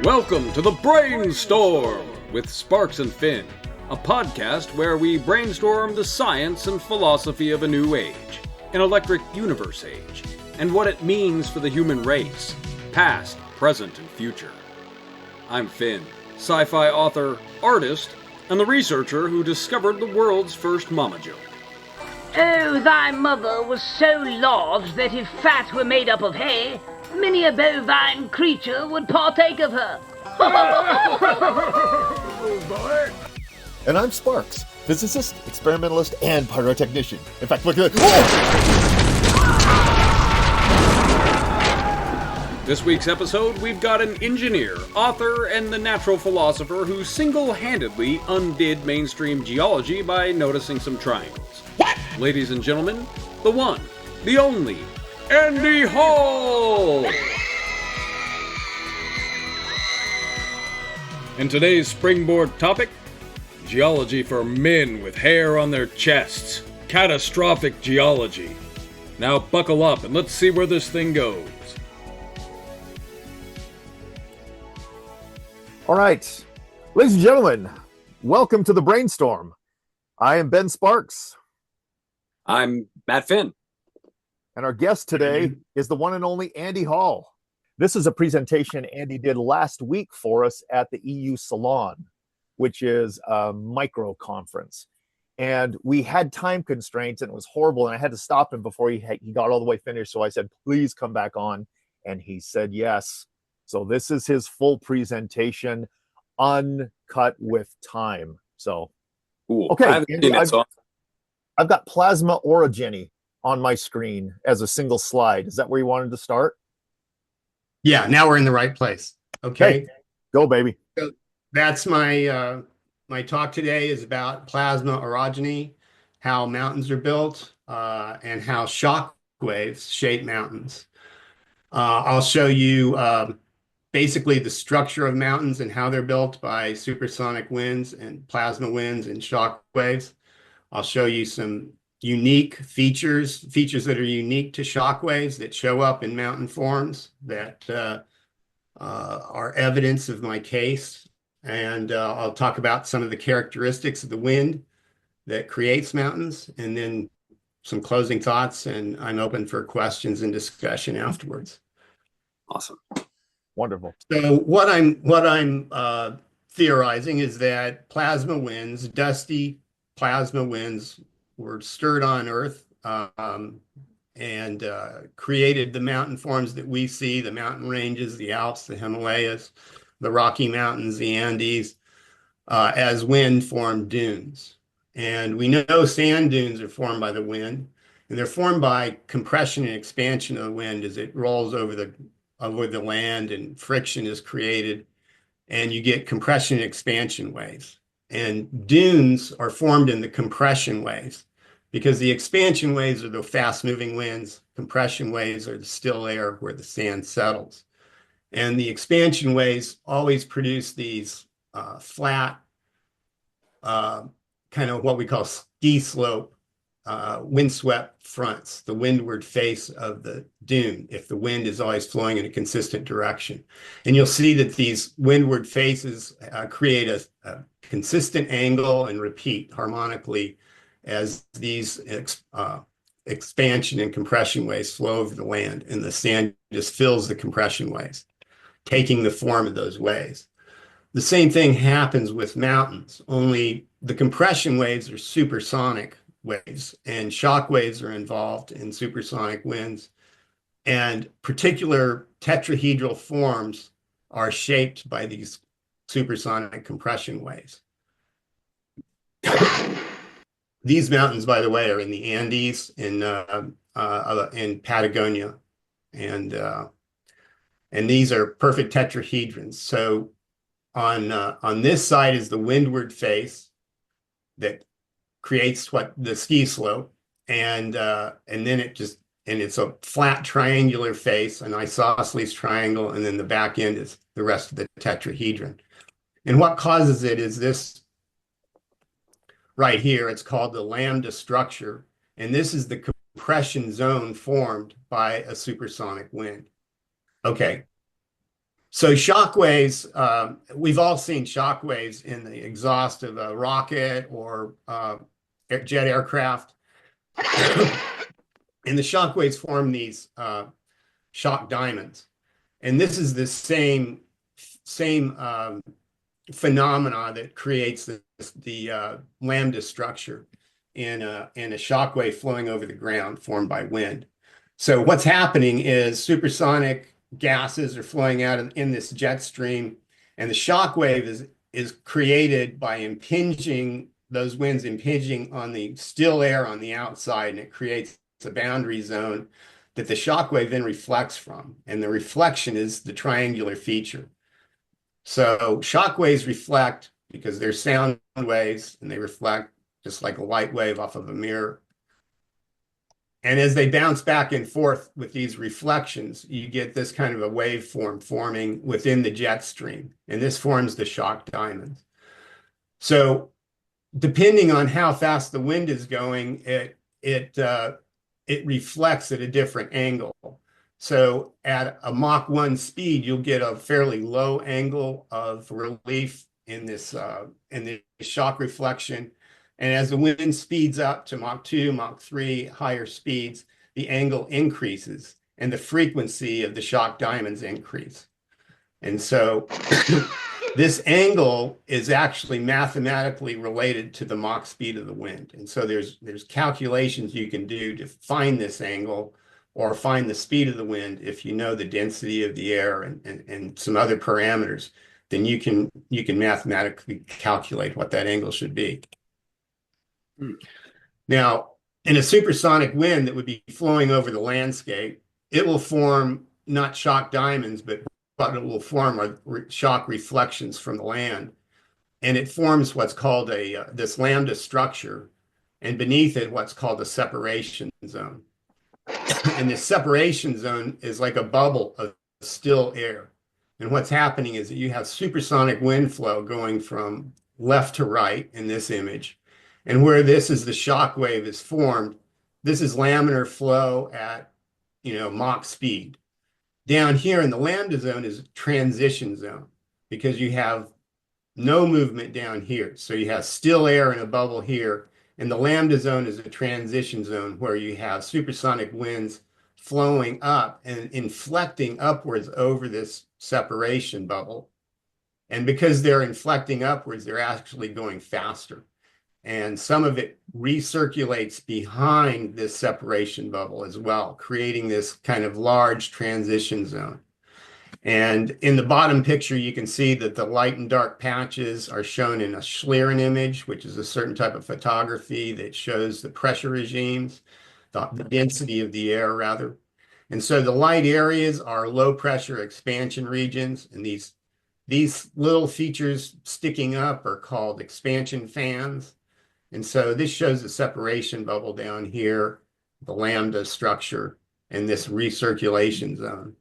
Welcome to the Brainstorm with Sparks and Finn, a podcast where we brainstorm the science and philosophy of a new age, an electric universe age, and what it means for the human race, past, present, and future. I'm Finn, sci-fi author, artist, and the researcher who discovered the world's first mama joke. Oh, thy mother was so large that if fat were made up of hay, many a bovine creature would partake of her. And I'm Sparks, physicist, experimentalist, and pyrotechnician. In fact, look at that. This week's episode, we've got an engineer, author, and the natural philosopher who single-handedly undid mainstream geology by noticing some triangles. What? Ladies and gentlemen, the one, the only, Andy Hall! And today's springboard topic, geology for men with hair on their chests. Catastrophic geology. Now buckle up and let's see where this thing goes. All right, ladies and gentlemen, welcome to the Brainstorm. I am Ben Sparks. I'm Matt Finn. And our guest today is the one and only Andy Hall. This is a presentation Andy did last week for us at the EU Salon, which is a micro conference. And we had time constraints and it was horrible. And I had to stop him before he got all the way finished. So I said, please come back on. And he said, yes. So this is his full presentation, uncut with time. So, Ooh, okay. Andy, I've got plasma orogeny on my screen as a single slide. Is that where you wanted to start? Yeah, now we're in the right place. Okay. Hey, go, baby. So that's my my talk today is about plasma orogeny, how mountains are built, and how shock waves shape mountains. I'll show you basically the structure of mountains and how they're built by supersonic winds and plasma winds and shock waves. I'll show you some unique features that are unique to shock waves that show up in mountain forms that are evidence of my case. And I'll talk about some of the characteristics of the wind that creates mountains, and then some closing thoughts, and I'm open for questions and discussion afterwards. Awesome. Wonderful. So what I'm theorizing is that plasma winds, dusty plasma winds, were stirred on Earth and created the mountain forms that we see, the mountain ranges, the Alps, the Himalayas, the Rocky Mountains, the Andes, as wind formed dunes. And we know sand dunes are formed by the wind, and they're formed by compression and expansion of the wind as it rolls over the land, and friction is created, and you get compression and expansion waves. And dunes are formed in the compression waves, because the expansion waves are the fast-moving winds, compression waves are the still air where the sand settles. And the expansion waves always produce these flat, kind of what we call ski slope, windswept fronts, the windward face of the dune, if the wind is always flowing in a consistent direction. And you'll see that these windward faces create a consistent angle and repeat harmonically as these expansion and compression waves flow over the land, and the sand just fills the compression waves, taking the form of those waves. The same thing happens with mountains, only the compression waves are supersonic waves, and shock waves are involved in supersonic winds, and particular tetrahedral forms are shaped by these supersonic compression waves. These mountains, by the way, are in the Andes in Patagonia, and these are perfect tetrahedrons. So on this side is the windward face that creates what the ski slope, and then it's a flat triangular face, an isosceles triangle, and then the back end is the rest of the tetrahedron. And what causes it is this right here. It's called the lambda structure, and this is the compression zone formed by a supersonic wind. Okay, So shock waves, we've all seen shock waves in the exhaust of a rocket or jet aircraft. And the shock waves form these shock diamonds. And this is the same phenomena that creates the lambda structure in a shock wave flowing over the ground formed by wind. So what's happening is supersonic gases are flowing out in this jet stream, and the shock wave is created by impinging, those winds impinging on the still air on the outside, and it creates a boundary zone that the shock wave then reflects from, and the reflection is the triangular feature. So shock waves reflect because they're sound waves, and they reflect just like a light wave off of a mirror. And as they bounce back and forth with these reflections, you get this kind of a waveform forming within the jet stream. And this forms the shock diamonds. So depending on how fast the wind is going, it reflects at a different angle. So at a Mach 1 speed, you'll get a fairly low angle of relief in this shock reflection. And as the wind speeds up to Mach 2, Mach 3, higher speeds, the angle increases and the frequency of the shock diamonds increase. And so this angle is actually mathematically related to the Mach speed of the wind. And so there's calculations you can do to find this angle or find the speed of the wind. If you know the density of the air and some other parameters, then you can mathematically calculate what that angle should be. Now, in a supersonic wind that would be flowing over the landscape, it will form not shock diamonds, but what it will form are shock reflections from the land. And it forms what's called this lambda structure, and beneath it, what's called a separation zone. And this separation zone is like a bubble of still air. And what's happening is that you have supersonic wind flow going from left to right in this image. And where this is the shock wave is formed, this is laminar flow at, Mach speed. Down here in the lambda zone is a transition zone because you have no movement down here. So you have still air in a bubble here. And the lambda zone is a transition zone where you have supersonic winds flowing up and inflecting upwards over this separation bubble. And because they're inflecting upwards, they're actually going faster. And some of it recirculates behind this separation bubble as well, creating this kind of large transition zone. And in the bottom picture, you can see that the light and dark patches are shown in a Schlieren image, which is a certain type of photography that shows the pressure regimes, the density of the air, rather. And so the light areas are low pressure expansion regions, and these little features sticking up are called expansion fans. And so this shows the separation bubble down here, the lambda structure, and this recirculation zone.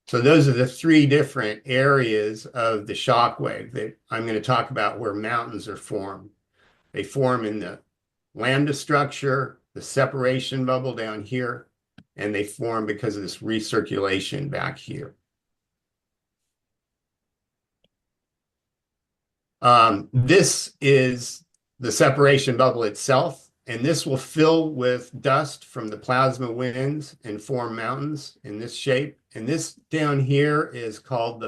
So those are the three different areas of the shock wave that I'm going to talk about where mountains are formed. They form in the lambda structure, the separation bubble down here, and they form because of this recirculation back here. This is the separation bubble itself, and this will fill with dust from the plasma winds and form mountains in this shape. And this down here is called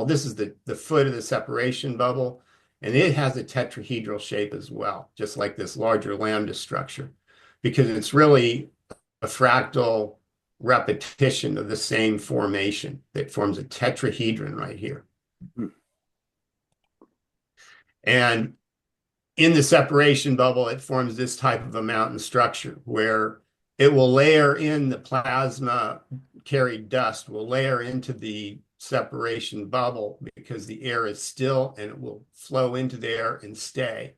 this is the foot of the separation bubble, and it has a tetrahedral shape as well, just like this larger lambda structure, because it's really a fractal repetition of the same formation that forms a tetrahedron right here. And in the separation bubble, it forms this type of a mountain structure where it will layer in the plasma carried dust, will layer into the separation bubble because the air is still, and it will flow into the air and stay.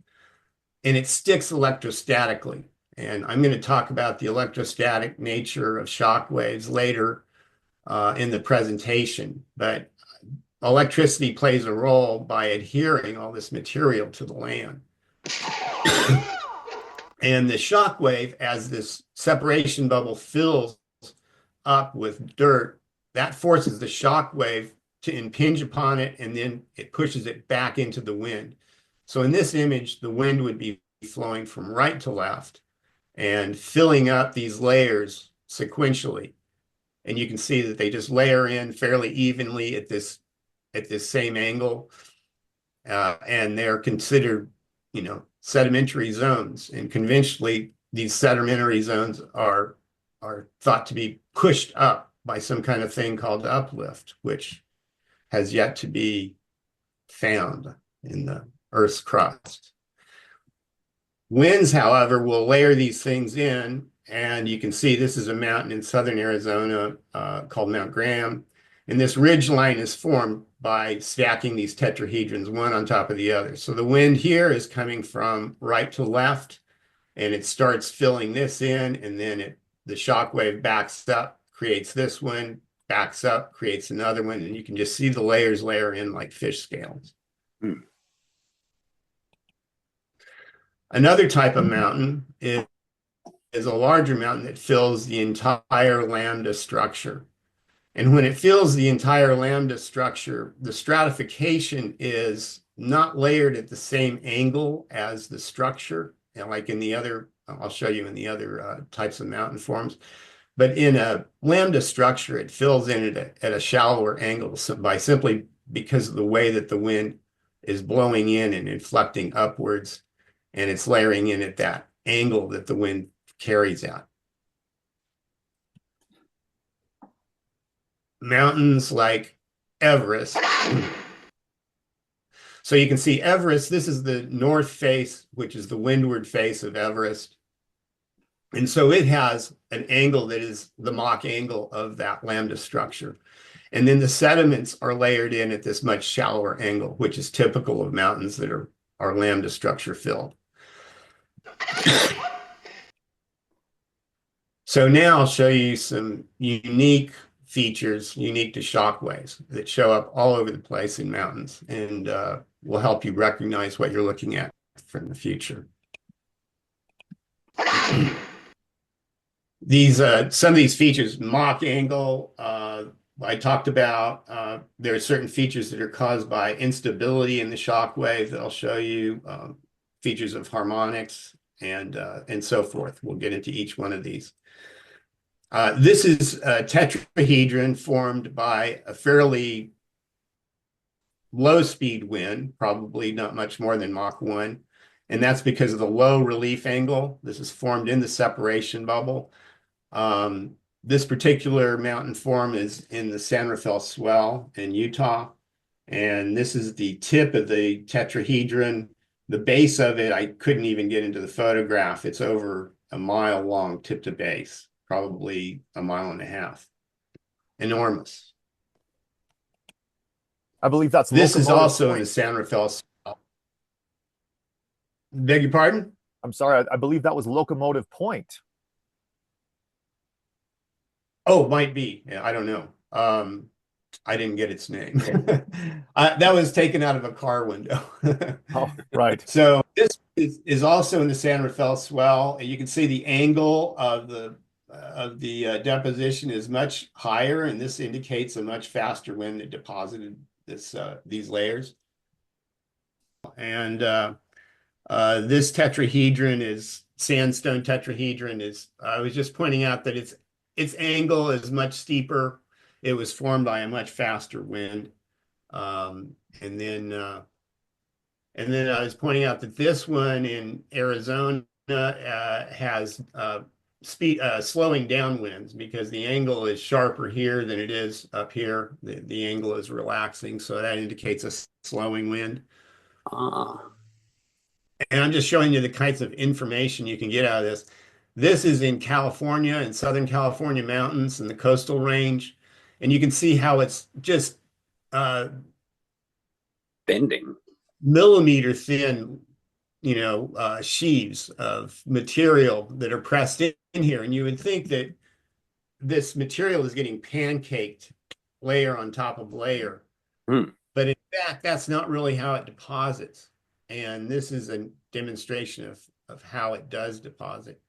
And it sticks electrostatically. And I'm going to talk about the electrostatic nature of shock waves later in the presentation. But electricity plays a role by adhering all this material to the land. And the shock wave, as this separation bubble fills up with dirt, that forces the shock wave to impinge upon it, and then it pushes it back into the wind. So in this image, the wind would be flowing from right to left and filling up these layers sequentially. And you can see that they just layer in fairly evenly at this same angle. And they're considered, sedimentary zones. And conventionally, these sedimentary zones are thought to be pushed up by some kind of thing called uplift, which has yet to be found in the Earth's crust. Winds, however, will layer these things in, and you can see this is a mountain in southern Arizona called Mount Graham. And this ridge line is formed by stacking these tetrahedrons one on top of the other. So the wind here is coming from right to left, and it starts filling this in, and then the shock wave backs up, creates this one, backs up, creates another one, and you can just see the layers layer in like fish scales. Another type of mountain is a larger mountain that fills the entire lambda structure. And when it fills the entire lambda structure, the stratification is not layered at the same angle as the structure, like in the other, I'll show you in the other types of mountain forms. But in a lambda structure, it fills in at a shallower angle by simply because of the way that the wind is blowing in and inflecting upwards, and it's layering in at that angle that the wind carries at. Mountains like Everest. So you can see Everest, this is the north face, which is the windward face of Everest. And so it has an angle that is the Mach angle of that lambda structure. And then the sediments are layered in at this much shallower angle, which is typical of mountains that are lambda structure filled. So now I'll show you some unique features unique to shock waves that show up all over the place in mountains, and will help you recognize what you're looking at from the future. Some of these features, Mach angle, I talked about. There are certain features that are caused by instability in the shock wave that I'll show you, features of harmonics, and so forth. We'll get into each one of these. This is a tetrahedron formed by a fairly low speed wind, probably not much more than Mach 1. And that's because of the low relief angle. This is formed in the separation bubble. This particular mountain form is in the San Rafael Swell in Utah. And this is the tip of the tetrahedron. The base of it, I couldn't even get into the photograph. It's over a mile long tip to base, probably a mile and a half. Enormous. I believe that's this is also Point. in the San Rafael Swell. Beg your pardon? I'm sorry, I believe that was Locomotive Point. Oh, might be. Yeah, I don't know. I didn't get its name. That was taken out of a car window. Oh, right. So this is also in the San Rafael Swell, and you can see the angle of the deposition is much higher, and this indicates a much faster wind that deposited these layers. And this tetrahedron is sandstone tetrahedron. I was just pointing out that its angle is much steeper. It was formed by a much faster wind. And then I was pointing out that this one in Arizona has slowing down winds because the angle is sharper here than it is up here. The angle is relaxing, so that indicates a slowing wind. And I'm just showing you the kinds of information you can get out of this. This is in California, in Southern California mountains and the coastal range. And you can see how it's just bending, millimeter thin, sheaves of material that are pressed in here. And you would think that this material is getting pancaked layer on top of layer. But in fact, that's not really how it deposits. And this is a demonstration of how it does deposit.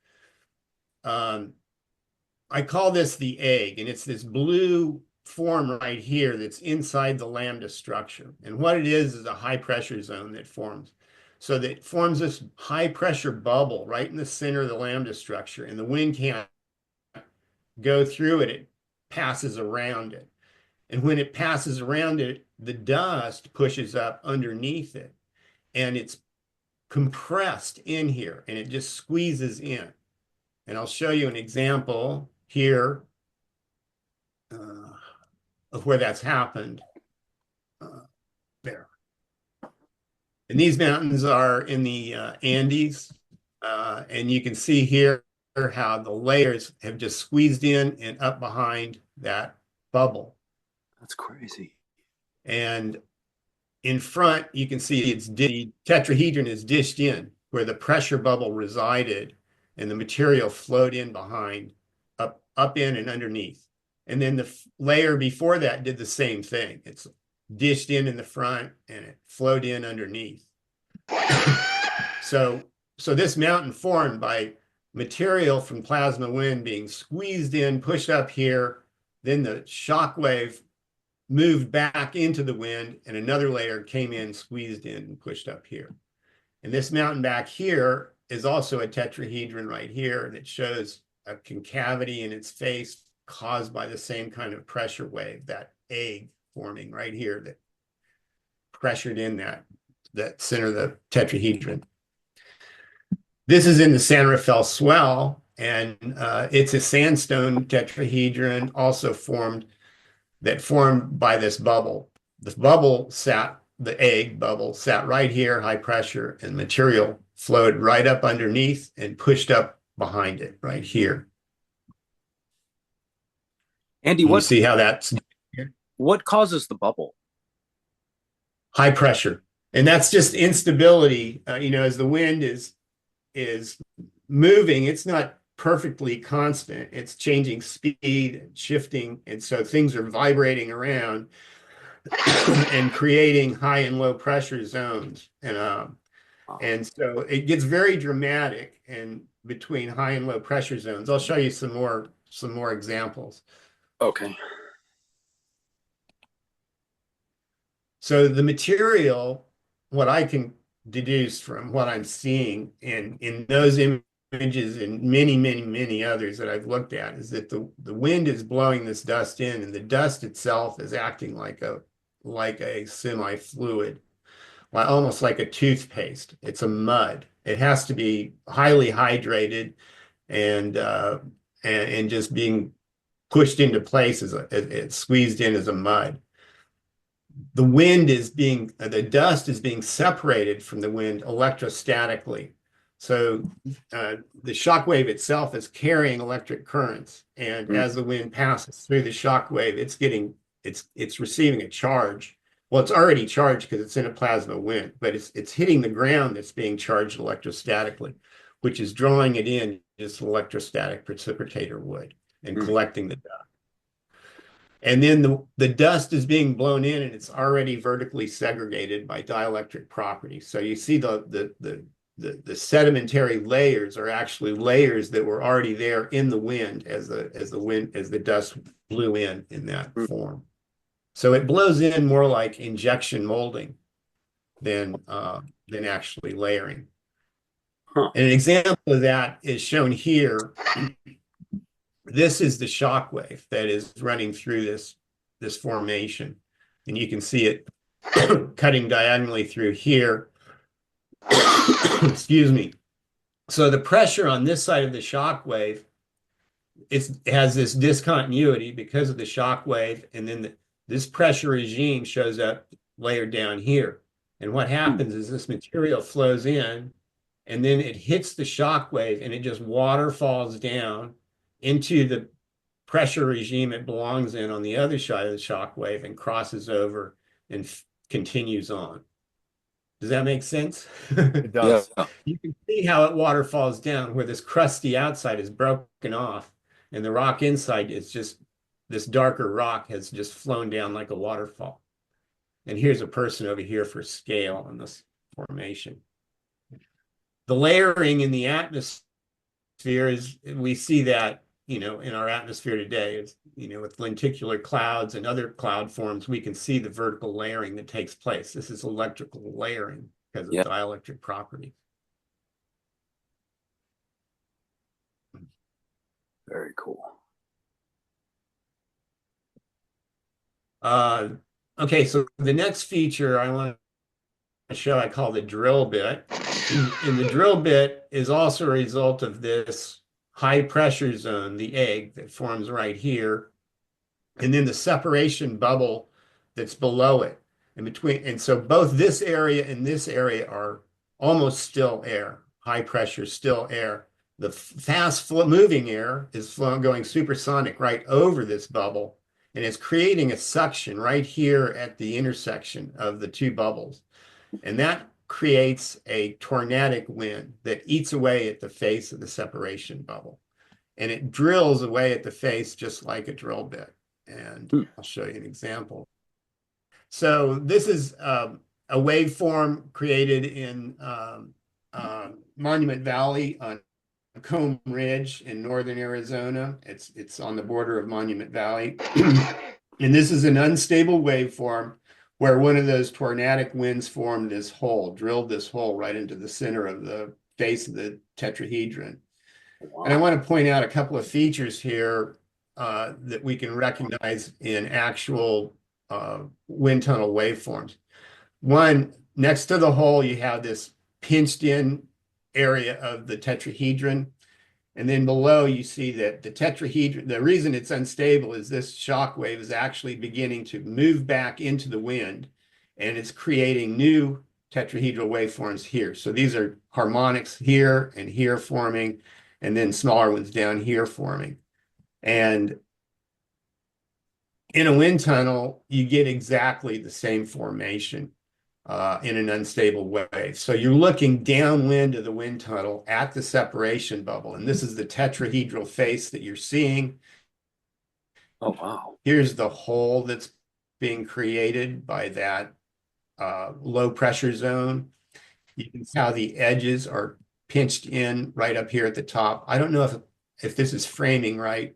I call this the egg, and it's this blue form right here that's inside the lambda structure. And what it is a high pressure zone that forms. So that forms this high pressure bubble right in the center of the lambda structure, and the wind can't go through it, it passes around it. And when it passes around it, the dust pushes up underneath it, and it's compressed in here, and it just squeezes in. And I'll show you an example here of where that's happened. There. And these mountains are in the Andes, and you can see here how the layers have just squeezed in and up behind that bubble. That's crazy. And in front, you can see the tetrahedron is dished in where the pressure bubble resided, and the material flowed in behind, up in and underneath. And then the layer before that did the same thing. It's dished in the front, and it flowed in underneath. So this mountain formed by material from plasma wind being squeezed in, pushed up here, then the shock wave moved back into the wind, and another layer came in, squeezed in, and pushed up here. And this mountain back here is also a tetrahedron right here, and it shows a concavity in its face caused by the same kind of pressure wave, that egg forming right here that pressured in that center of the tetrahedron. This is in the San Rafael Swell, and it's a sandstone tetrahedron also formed by this bubble. The egg bubble sat right here, high pressure, and material flowed right up underneath and pushed up behind it right here. Andy, you see how that's what causes the bubble? High pressure, and that's just instability. As the wind is moving, it's not perfectly constant. It's changing speed and shifting, and so things are vibrating around and creating high and low pressure zones. And so it gets very dramatic and between high and low pressure zones. I'll show you some more examples. Okay. So the material, what I can deduce from what I'm seeing in those images and many, many, many others that I've looked at, is that the wind is blowing this dust in, and the dust itself is acting like a semi-fluid, almost like a toothpaste. It's a mud. It has to be highly hydrated and just being pushed into place it's squeezed in as a mud. The dust is being separated from the wind electrostatically. So the shock wave itself is carrying electric currents, and as the wind passes through the shock wave, it's receiving a charge. Well, it's already charged because it's in a plasma wind, but it's hitting the ground that's being charged electrostatically, which is drawing it in just an electrostatic precipitator would and collecting the dust. And then the dust is being blown in, and it's already vertically segregated by dielectric properties. So you see the sedimentary layers are actually layers that were already there in the wind as the dust blew in that form. So it blows in more like injection molding than actually layering. And an example of that is shown here. This is the shock wave that is running through this formation, and you can see it cutting diagonally through here. Excuse me. So the pressure on this side of the shock wave has this discontinuity because of the shock wave, and then this pressure regime shows up layered down here. And what happens is this material flows in, and then it hits the shock wave, and it just waterfalls down into the pressure regime it belongs in on the other side of the shock wave and crosses over and continues on. Does that make sense? It does. Yeah. You can see how it waterfalls down where this crusty outside is broken off, and the rock inside is just, this darker rock has just flown down like a waterfall. And here's a person over here for scale on this formation. The layering in the atmosphere is, we see that, in our atmosphere today. It's, with lenticular clouds and other cloud forms, we can see the vertical layering that takes place. This is electrical layering because of Yeah. dielectric property. Very cool. Okay, so the next feature I want to show I call the drill bit. And the drill bit is also a result of this high pressure zone, the egg that forms right here, and then the separation bubble that's below it in between. And so both this area and this area are almost still air, high pressure still air. The fast moving air is going supersonic right over this bubble, and it's creating a suction right here at the intersection of the two bubbles. And that creates a tornadic wind that eats away at the face of the separation bubble. And it drills away at the face just like a drill bit. And I'll show you an example. So this is a waveform created in Monument Valley on Comb Ridge in northern Arizona. It's on the border of Monument Valley. And this is an unstable waveform where one of those tornadic winds formed this hole, drilled this hole right into the center of the face of the tetrahedron. Wow. And I want to point out a couple of features here that we can recognize in actual wind tunnel waveforms. One, next to the hole, you have this pinched in area of the tetrahedron. And then below, you see that the tetrahedron, the reason it's unstable is this shock wave is actually beginning to move back into the wind, and it's creating new tetrahedral waveforms here. So these are harmonics here and here forming, and then smaller ones down here forming. And in a wind tunnel, you get exactly the same formation in an unstable wave. So you're looking downwind of the wind tunnel at the separation bubble, and this is the tetrahedral face that you're seeing. Oh, wow. Here's the hole that's being created by that low pressure zone. You can see how the edges are pinched in right up here at the top. I don't know if this is framing right.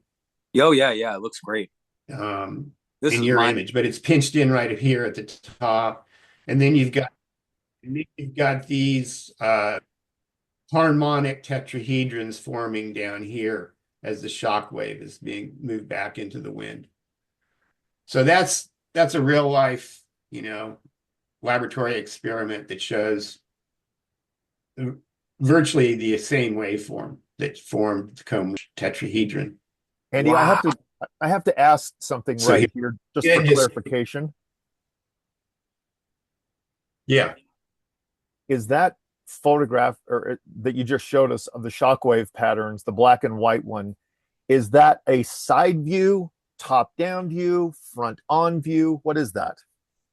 Oh, yeah, it looks great. This in is your image, but it's pinched in right up here at the top. And then you've got these harmonic tetrahedrons forming down here as the shock wave is being moved back into the wind. So that's a real life, laboratory experiment that shows virtually the same waveform that formed the Comb tetrahedron. Andy, Wow. I have to ask something So right here, just for clarification. Yeah. Is that photograph or that you just showed us of the shockwave patterns, the black and white one, is that a side view, top-down view, front-on view? What is that?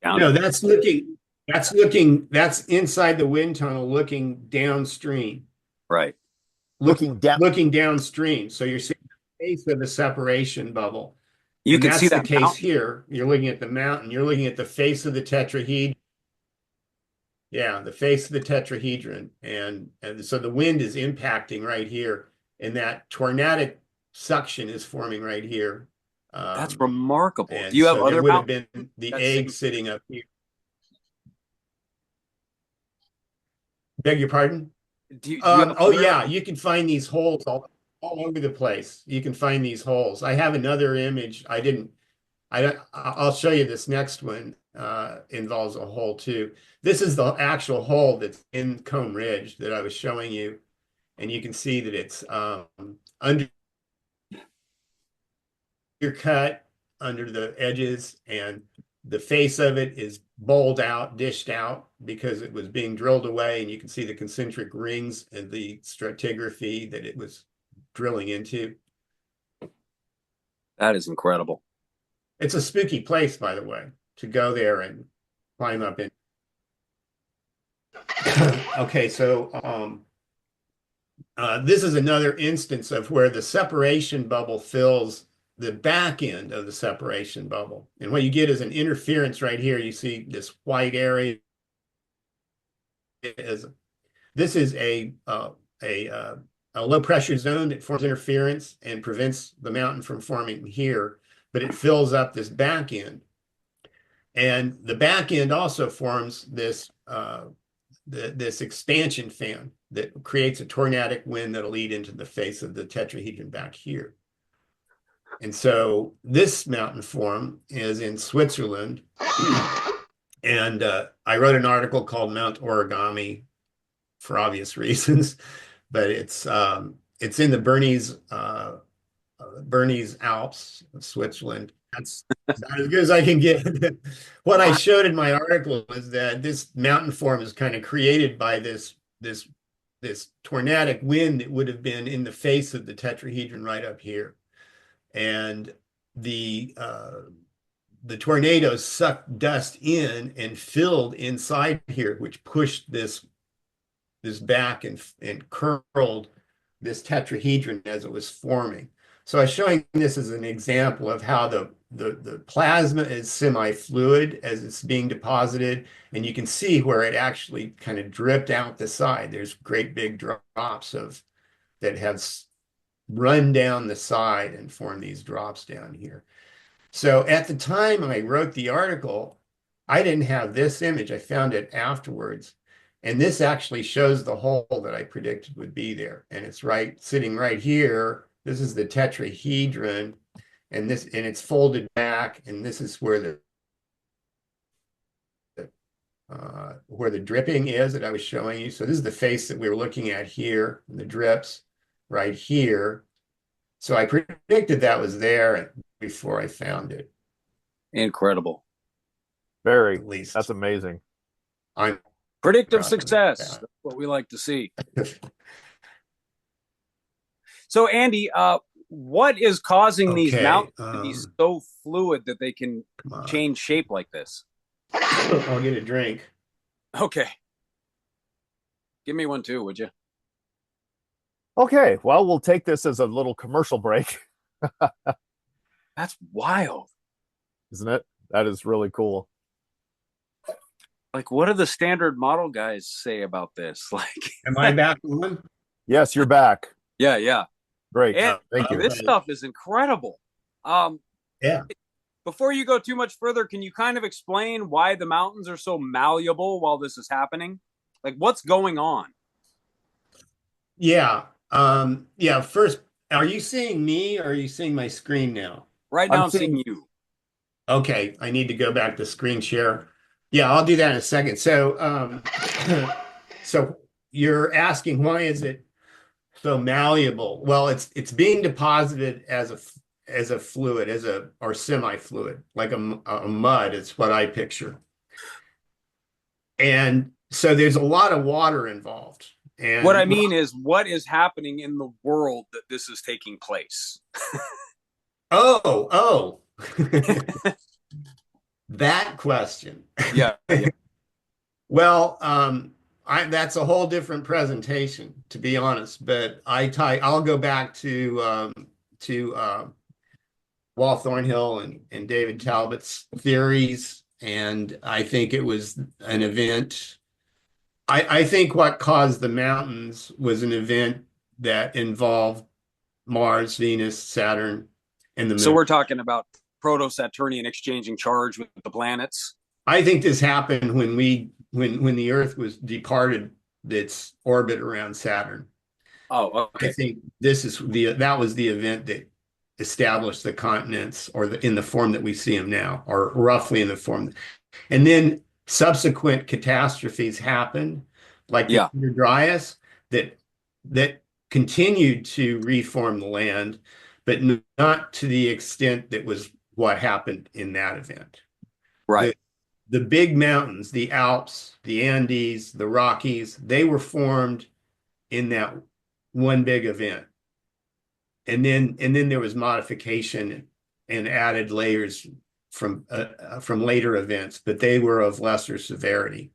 No, that's inside the wind tunnel looking downstream. Right. Looking downstream. So you're seeing the face of the separation bubble. You And can that's see the that case mountain. here. You're looking at the mountain. You're looking at the face of the tetrahedron. Yeah, the face of the tetrahedron. And so the wind is impacting right here. And that tornadic suction is forming right here. That's remarkable. And Do you have so there other would have mountains? been the That's egg sitting up here. Beg your pardon? Do you have Oh other- yeah, you can find these holes all over the place. You can find these holes. I have another image. I'll show you this next one. Involves a hole too. This is the actual hole that's in Comb Ridge that I was showing you, and you can see that it's undercut under the edges, and the face of it is bowled out, dished out because it was being drilled away, and you can see the concentric rings and the stratigraphy that it was drilling into. That is incredible. It's a spooky place, by the way, to go there and climb up in. Okay, so this is another instance of where the separation bubble fills the back end of the separation bubble. And what you get is an interference right here. You see this white area. This is a a low pressure zone that forms interference and prevents the mountain from forming here, but it fills up this back end. And the back end also forms this this expansion fan that creates a tornadic wind that'll lead into the face of the tetrahedron back here. And so this mountain form is in Switzerland. And I wrote an article called Mount Origami for obvious reasons, but it's in the Bernese Alps of Switzerland. That's about as good as I can get. What I showed in my article is that this mountain form is kind of created by this tornadic wind that would have been in the face of the tetrahedron right up here. And the tornadoes sucked dust in and filled inside here, which pushed this back and curled this tetrahedron as it was forming. So I'm showing this as an example of how the plasma is semi-fluid as it's being deposited, and you can see where it actually kind of dripped out the side. There's great big drops that have run down the side and formed these drops down here. So at the time I wrote the article, I didn't have this image. I found it afterwards. And this actually shows the hole that I predicted would be there. And it's sitting right here. This is the tetrahedron, and it's folded back, and this is where the dripping is that I was showing you. So this is the face that we were looking at here, and the drips right here. So I predicted that was there before I found it. Incredible. Very. At least That's amazing. I'm Predictive success. That's what we like to see. So, Andy, what is causing these mountains to be so fluid that they can change shape like this? I'll get a drink. Okay. Give me one too, would you? Okay, well, we'll take this as a little commercial break. That's wild. Isn't it? That is really cool. Like, what do the standard model guys say about this? Like, am I back on? Yes, you're back. Yeah. Great. And thank you. This stuff is incredible. Yeah. Before you go too much further, can you kind of explain why the mountains are so malleable while this is happening? Like, what's going on? Yeah. First, are you seeing me or are you seeing my screen now? Right now I'm seeing you. Okay, I need to go back to screen share. Yeah, I'll do that in a second. So, so you're asking, why is it so malleable? Well, it's being deposited as a fluid, or semi-fluid, like a mud. It's what I picture. And so there's a lot of water involved. And what I mean is, what is happening in the world that this is taking place? Oh. That question. Yeah. Well, that's a whole different presentation, to be honest. But I'll go back to Walt Thornhill and David Talbot's theories, and I think it was an event. I think what caused the mountains was an event that involved Mars, Venus, Saturn, and the moon. So we're talking about proto-Saturnian exchanging charge with the planets. I think this happened when the Earth was departed its orbit around Saturn. Oh, okay. I think that was the event that established the continents, or in the form that we see them now, or roughly in the form. And then subsequent catastrophes happened, like the Dryas, that continued to reform the land, but not to the extent that was what happened in that event. Right. The big mountains, the Alps, the Andes, the Rockies, they were formed in that one big event. And then there was modification and added layers from later events, but they were of lesser severity.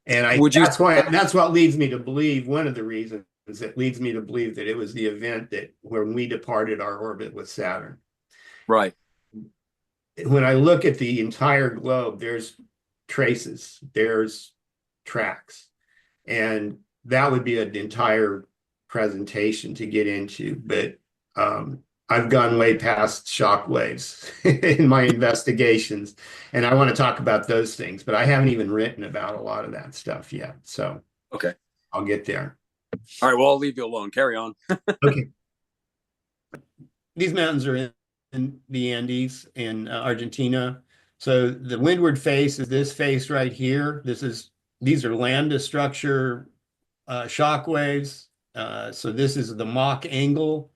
And that's what leads me to believe, one of the reasons that leads me to believe, that it was the event that when we departed our orbit with Saturn. Right. When I look at the entire globe, there's traces, there's tracks, and that would be an entire presentation to get into, but I've gone way past shock waves in my investigations, and I want to talk about those things, but I haven't even written about a lot of that stuff yet. So okay, I'll get there. all right. Well, I'll leave you alone. Carry on. Okay. These mountains are in the Andes in Argentina. So the windward face is this face right here. These are lambda structure shock waves. So this is the Mach angle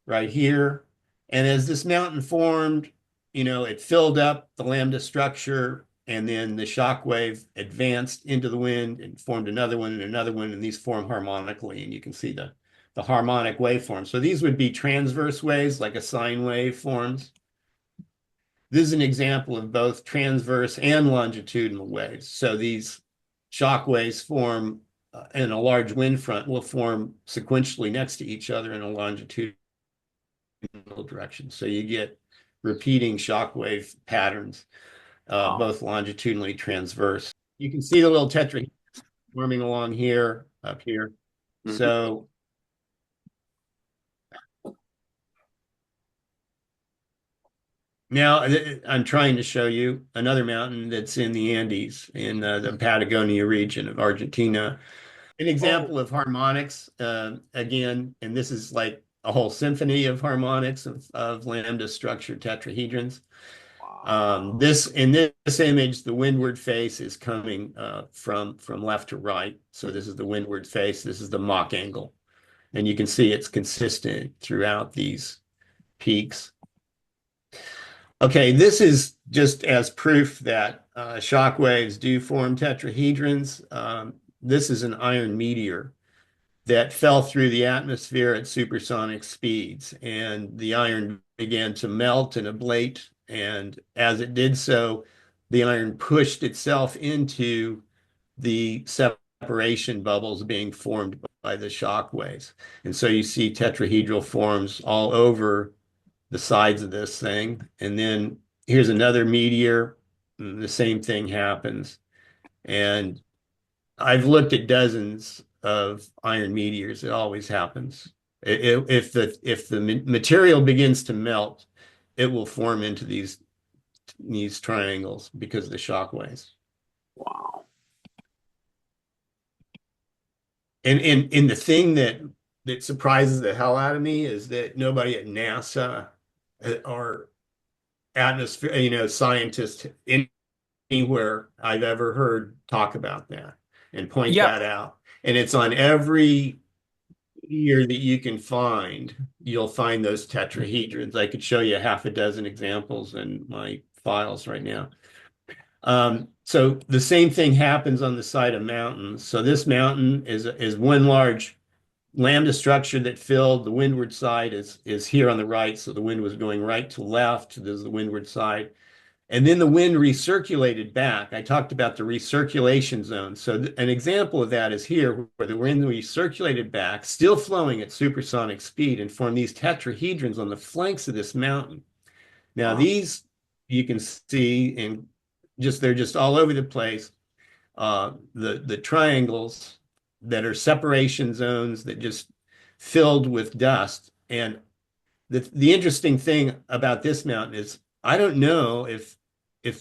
right here. And as this mountain formed, it filled up the lambda structure, and then the shock wave advanced into the wind and formed another one and another one, and these form harmonically, and you can see the harmonic waveform. So these would be transverse waves, like a sine wave forms. This is an example of both transverse and longitudinal waves. So these shock waves form in a large wind front will form sequentially next to each other in a longitudinal direction. So you get repeating shock wave patterns, both longitudinally transverse. You can see the little tetrahedrons forming along here, up here. Mm-hmm. So now I'm trying to show you another mountain that's in the Andes in the Patagonia region of Argentina. An example of harmonics, again, and this is like a whole symphony of harmonics of lambda structured tetrahedrons. In this image, the windward face is coming from left to right. So this is the windward face. This is the Mach angle. And you can see it's consistent throughout these peaks. Okay, this is just as proof that shock waves do form tetrahedrons. This is an iron meteor that fell through the atmosphere at supersonic speeds, and the iron began to melt and ablate. And as it did so, the iron pushed itself into the separation bubbles being formed by the shock waves. And so you see tetrahedral forms all over the sides of this thing. And then here's another meteor, and the same thing happens. And I've looked at dozens of iron meteors. It always happens. If the material begins to melt, it will form into these triangles because of the shock waves. Wow. And the thing that surprises the hell out of me is that nobody at NASA or atmosphere, scientists anywhere I've ever heard talk about that and point that out. And it's on every year that you can find, you'll find those tetrahedrons. I could show you half a dozen examples in my files right now. So the same thing happens on the side of mountains. So this mountain is one large lambda structure that filled. The windward side is here on the right. So the wind was going right to left. This is the windward side. And then the wind recirculated back. I talked about the recirculation zone. So an example of that is here, where the wind recirculated back, still flowing at supersonic speed, and formed these tetrahedrons on the flanks of this mountain. Now, these you can see, and they're just all over the place. The triangles that are separation zones that just filled with dust. And the interesting thing about this mountain is, I don't know if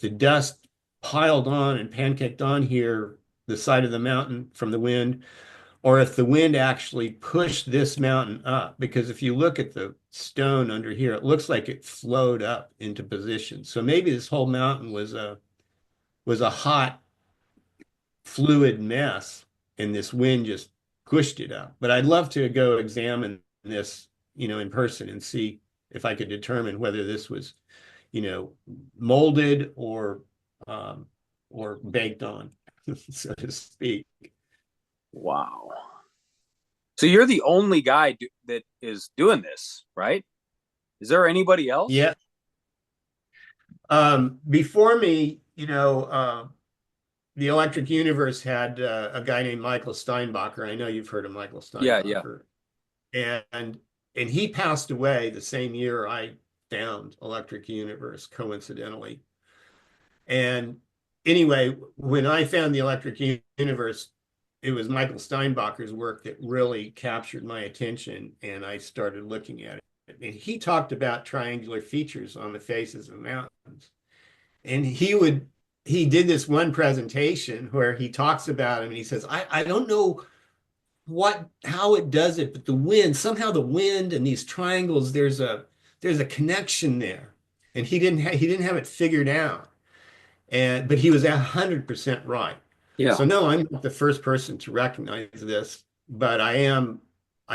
the dust piled on and pancaked on here, the side of the mountain from the wind, or if the wind actually pushed this mountain up. Because if you look at the stone under here, it looks like it flowed up into position. So maybe this whole mountain was a hot fluid mess, and this wind just pushed it up. But I'd love to go examine this, in person, and see if I could determine whether this was molded or baked on, so to speak. Wow. So you're the only guy that is doing this, right? Is there anybody else? Yeah. Before me, the Electric Universe had a guy named Michael Steinbacher. I know you've heard of Michael Steinbacher. Yeah. And he passed away the same year I found Electric Universe, coincidentally. And anyway, when I found the Electric Universe it was Michael Steinbacher's work that really captured my attention, and I started looking at it. And he talked about triangular features on the faces of mountains. And he did this one presentation where he talks about them, and he says, I don't know how it does it, but somehow the wind and these triangles, there's a connection there. And he didn't have it figured out. But he was 100% right. Yeah. So no, I'm not the first person to recognize this, but I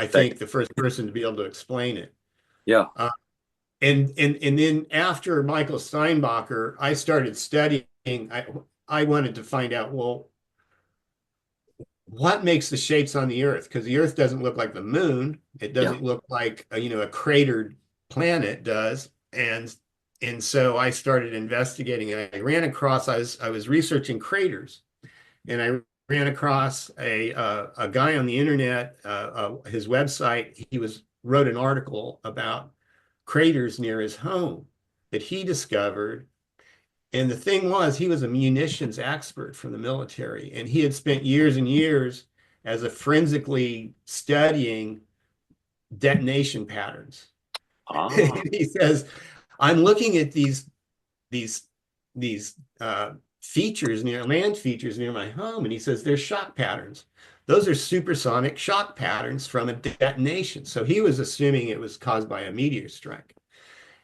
think, the first person to be able to explain it. Yeah. And then after Michael Steinbacher, I started studying. I wanted to find out, well, what makes the shapes on the Earth? Because the Earth doesn't look like the moon. It doesn't look like a cratered planet does. And so I started investigating. I ran across. I was researching craters, and I ran across a guy on the internet. His website. He wrote an article about craters near his home that he discovered. And the thing was, he was a munitions expert from the military, and he had spent years and years as a forensically studying detonation patterns. He says, I'm looking at these features land features near my home, and he says there's shock patterns. Those are supersonic shock patterns from a detonation. So he was assuming it was caused by a meteor strike.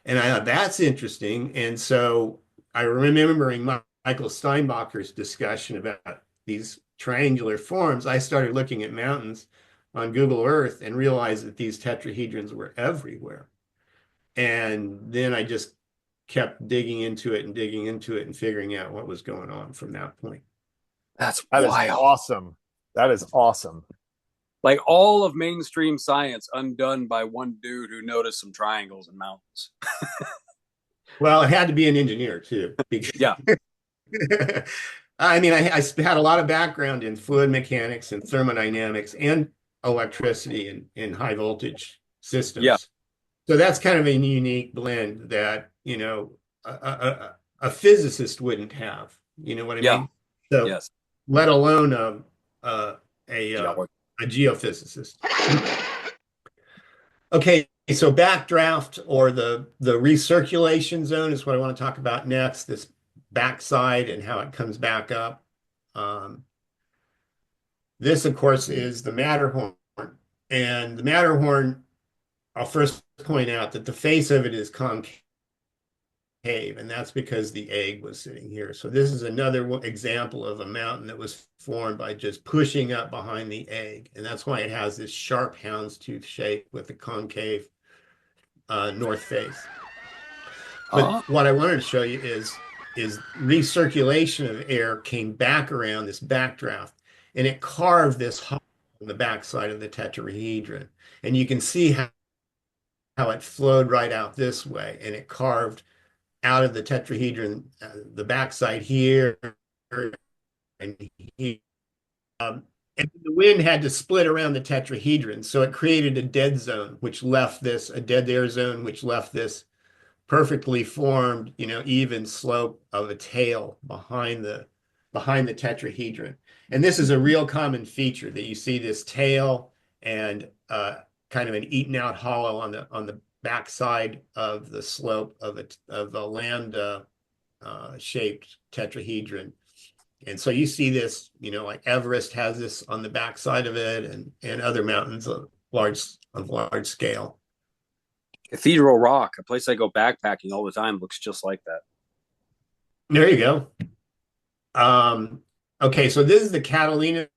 And I thought, that's interesting. And so I remembering Michael Steinbacher's discussion about these triangular forms, I started looking at mountains on Google Earth and realized that these tetrahedrons were everywhere. And then I just kept digging into it and figuring out what was going on from that point. That is wild. Awesome. That is awesome. Like all of mainstream science undone by one dude who noticed some triangles in mountains. Well, it had to be an engineer too. Yeah. I mean, I had a lot of background in fluid mechanics and thermodynamics and electricity and high voltage systems. Yeah. So that's kind of a unique blend that, a physicist wouldn't have. You know what I mean? So, yes. Let alone a geophysicist. Okay, so backdraft, or the recirculation zone, is what I want to talk about next. This backside and how it comes back up. This, of course, is the Matterhorn. And the Matterhorn, I'll first point out that the face of it is concave, and that's because the egg was sitting here. So this is another example of a mountain that was formed by just pushing up behind the egg. And that's why it has this sharp houndstooth shape with the concave north face. But what I wanted to show you is recirculation of air came back around this backdraft, and it carved this hole in the backside of the tetrahedron. And you can see how it flowed right out this way, and it carved out of the tetrahedron, the backside here and here. And the wind had to split around the tetrahedron, so it created a dead zone, a dead air zone, which left this perfectly formed, even slope of a tail behind the tetrahedron. And this is a real common feature, that you see this tail and kind of an eaten out hollow on the backside of the slope of the lambda shaped tetrahedron. And so you see this, like Everest has this on the backside of it, and other mountains of large scale. Cathedral Rock, a place I go backpacking all the time, looks just like that. There you go. Okay, so this is the Catalina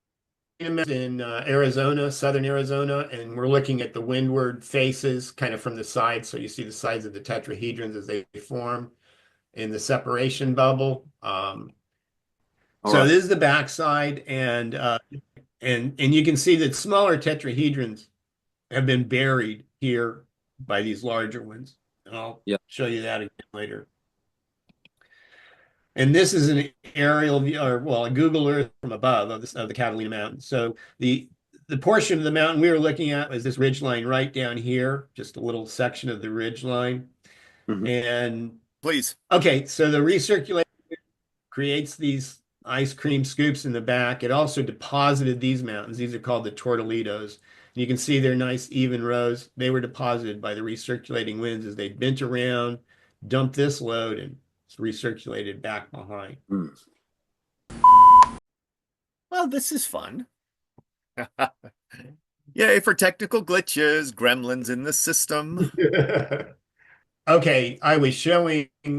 in Arizona, southern Arizona, and we're looking at the windward faces kind of from the side. So you see the sides of the tetrahedrons as they form in the separation bubble. So this is the backside, and you can see that smaller tetrahedrons have been buried here by these larger ones. And I'll show you that again later. And this is an aerial view, or a Google Earth from above of the Catalina Mountain. So the portion of the mountain we were looking at was this ridge line right down here, just a little section of the ridge line. Mm-hmm. And please. Okay, so the recirculation creates these ice cream scoops in the back. It also deposited these mountains. These are called the Tortolitos. You can see they're nice even rows. They were deposited by the recirculating winds as they bent around, dumped this load, and it's recirculated back behind. Well, this is fun. Yay for technical glitches, gremlins in the system. Okay, I was showing in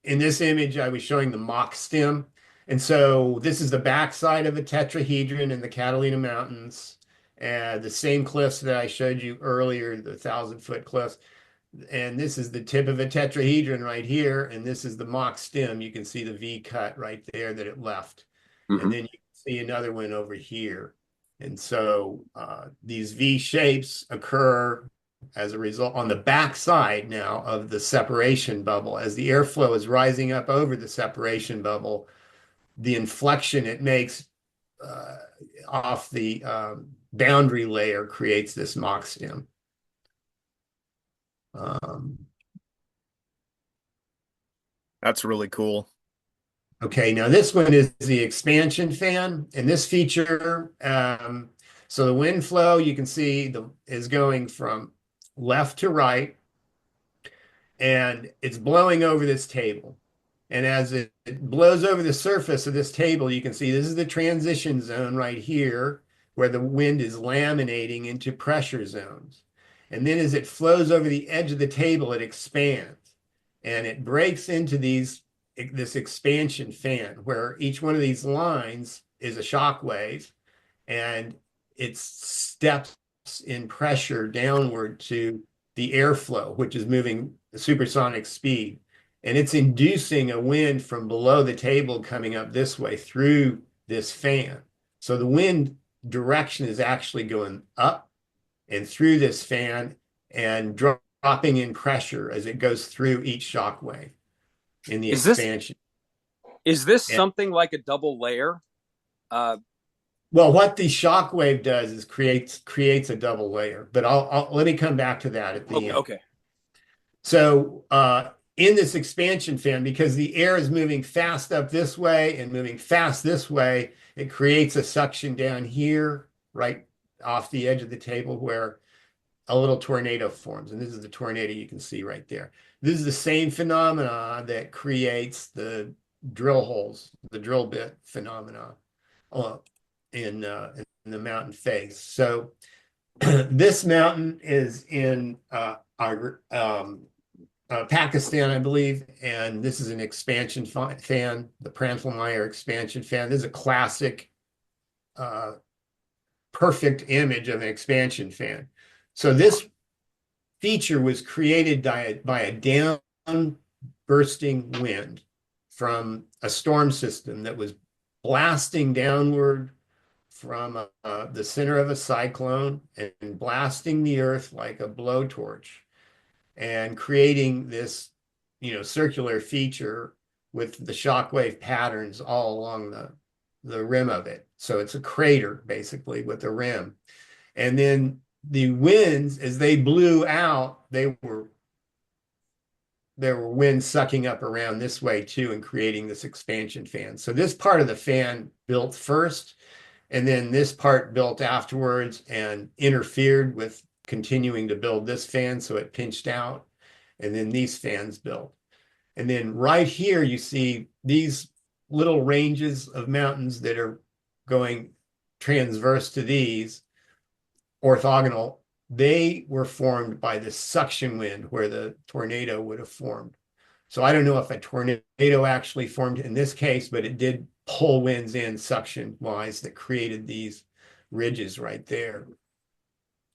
this image, I was showing the mock stem. And so this is the backside of a tetrahedron in the Catalina Mountains. And the same cliffs that I showed you earlier, the 1,000-foot cliffs. And this is the tip of a tetrahedron right here. And this is the mock stem. You can see the V cut right there that it left. And then you can see another one over here. And so these V shapes occur as a result on the back side now of the separation bubble. As the airflow is rising up over the separation bubble, the inflection it makes off the boundary layer creates this mock stem. That's really cool. Okay, now this one is the expansion fan, and this feature, so the wind flow you can see is going from left to right, and it's blowing over this table. And as it blows over the surface of this table, you can see this is the transition zone right here, where the wind is laminating into pressure zones. And then as it flows over the edge of the table, it expands, and it breaks into this expansion fan, where each one of these lines is a shock wave, and it steps in pressure downward to the airflow, which is moving supersonic speed. And it's inducing a wind from below the table coming up this way through this fan. So the wind direction is actually going up and through this fan and dropping in pressure as it goes through each shock wave in the expansion. Is this something like a double layer? Well, what the shock wave does is creates a double layer, but I'll let me come back to that at the end. Okay. So in this expansion fan, because the air is moving fast up this way and moving fast this way, it creates a suction down here, right off the edge of the table, where a little tornado forms. And this is the tornado you can see right there. This is the same phenomena that creates the drill holes, the drill bit phenomena in the mountain face. So this mountain is in Pakistan, I believe, and this is an expansion fan, the Prantl-Meyer expansion fan. This is a classic, perfect image of an expansion fan. So this feature was created by a down bursting wind from a storm system that was blasting downward from the center of a cyclone and blasting the earth like a blowtorch and creating this, circular feature with the shockwave patterns all along the rim of it. So it's a crater basically with a rim. And then the winds, as they blew out, there were winds sucking up around this way too and creating this expansion fan. So this part of the fan built first, and then this part built afterwards and interfered with continuing to build this fan, so it pinched out, and then these fans built. And then right here you see these little ranges of mountains that are going transverse to these, orthogonal. They were formed by the suction wind where the tornado would have formed. So I don't know if a tornado actually formed in this case, but it did pull winds in suction wise that created these ridges right there.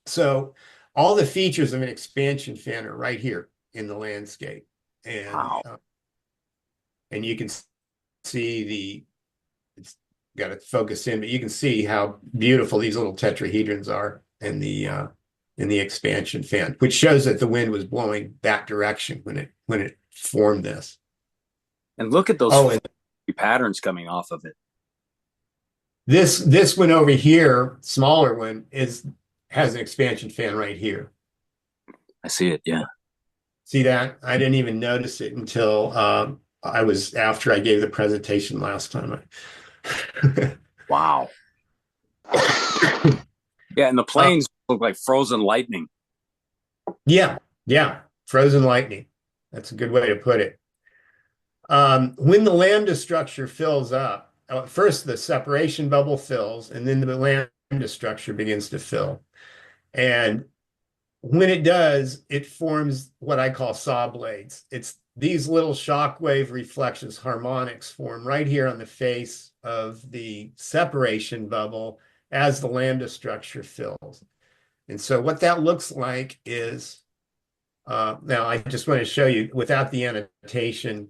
So all the features of an expansion fan are right here in the landscape. And wow. And you can see it's got to focus in, but you can see how beautiful these little tetrahedrons are in the expansion fan, which shows that the wind was blowing that direction when it formed this. And look at those patterns coming off of it. This one over here, smaller one, has an expansion fan right here. I see it, yeah. See that? I didn't even notice it until I was after I gave the presentation last time. Wow. Yeah, and the planes look like frozen lightning. Yeah, yeah, frozen lightning. That's a good way to put it. When the lambda structure fills up, first the separation bubble fills, and then the lambda structure begins to fill. And when it does, it forms what I call saw blades. It's these little shockwave reflections, harmonics, form right here on the face of the separation bubble as the lambda structure fills. And so what that looks like is, now I just want to show you without the annotation,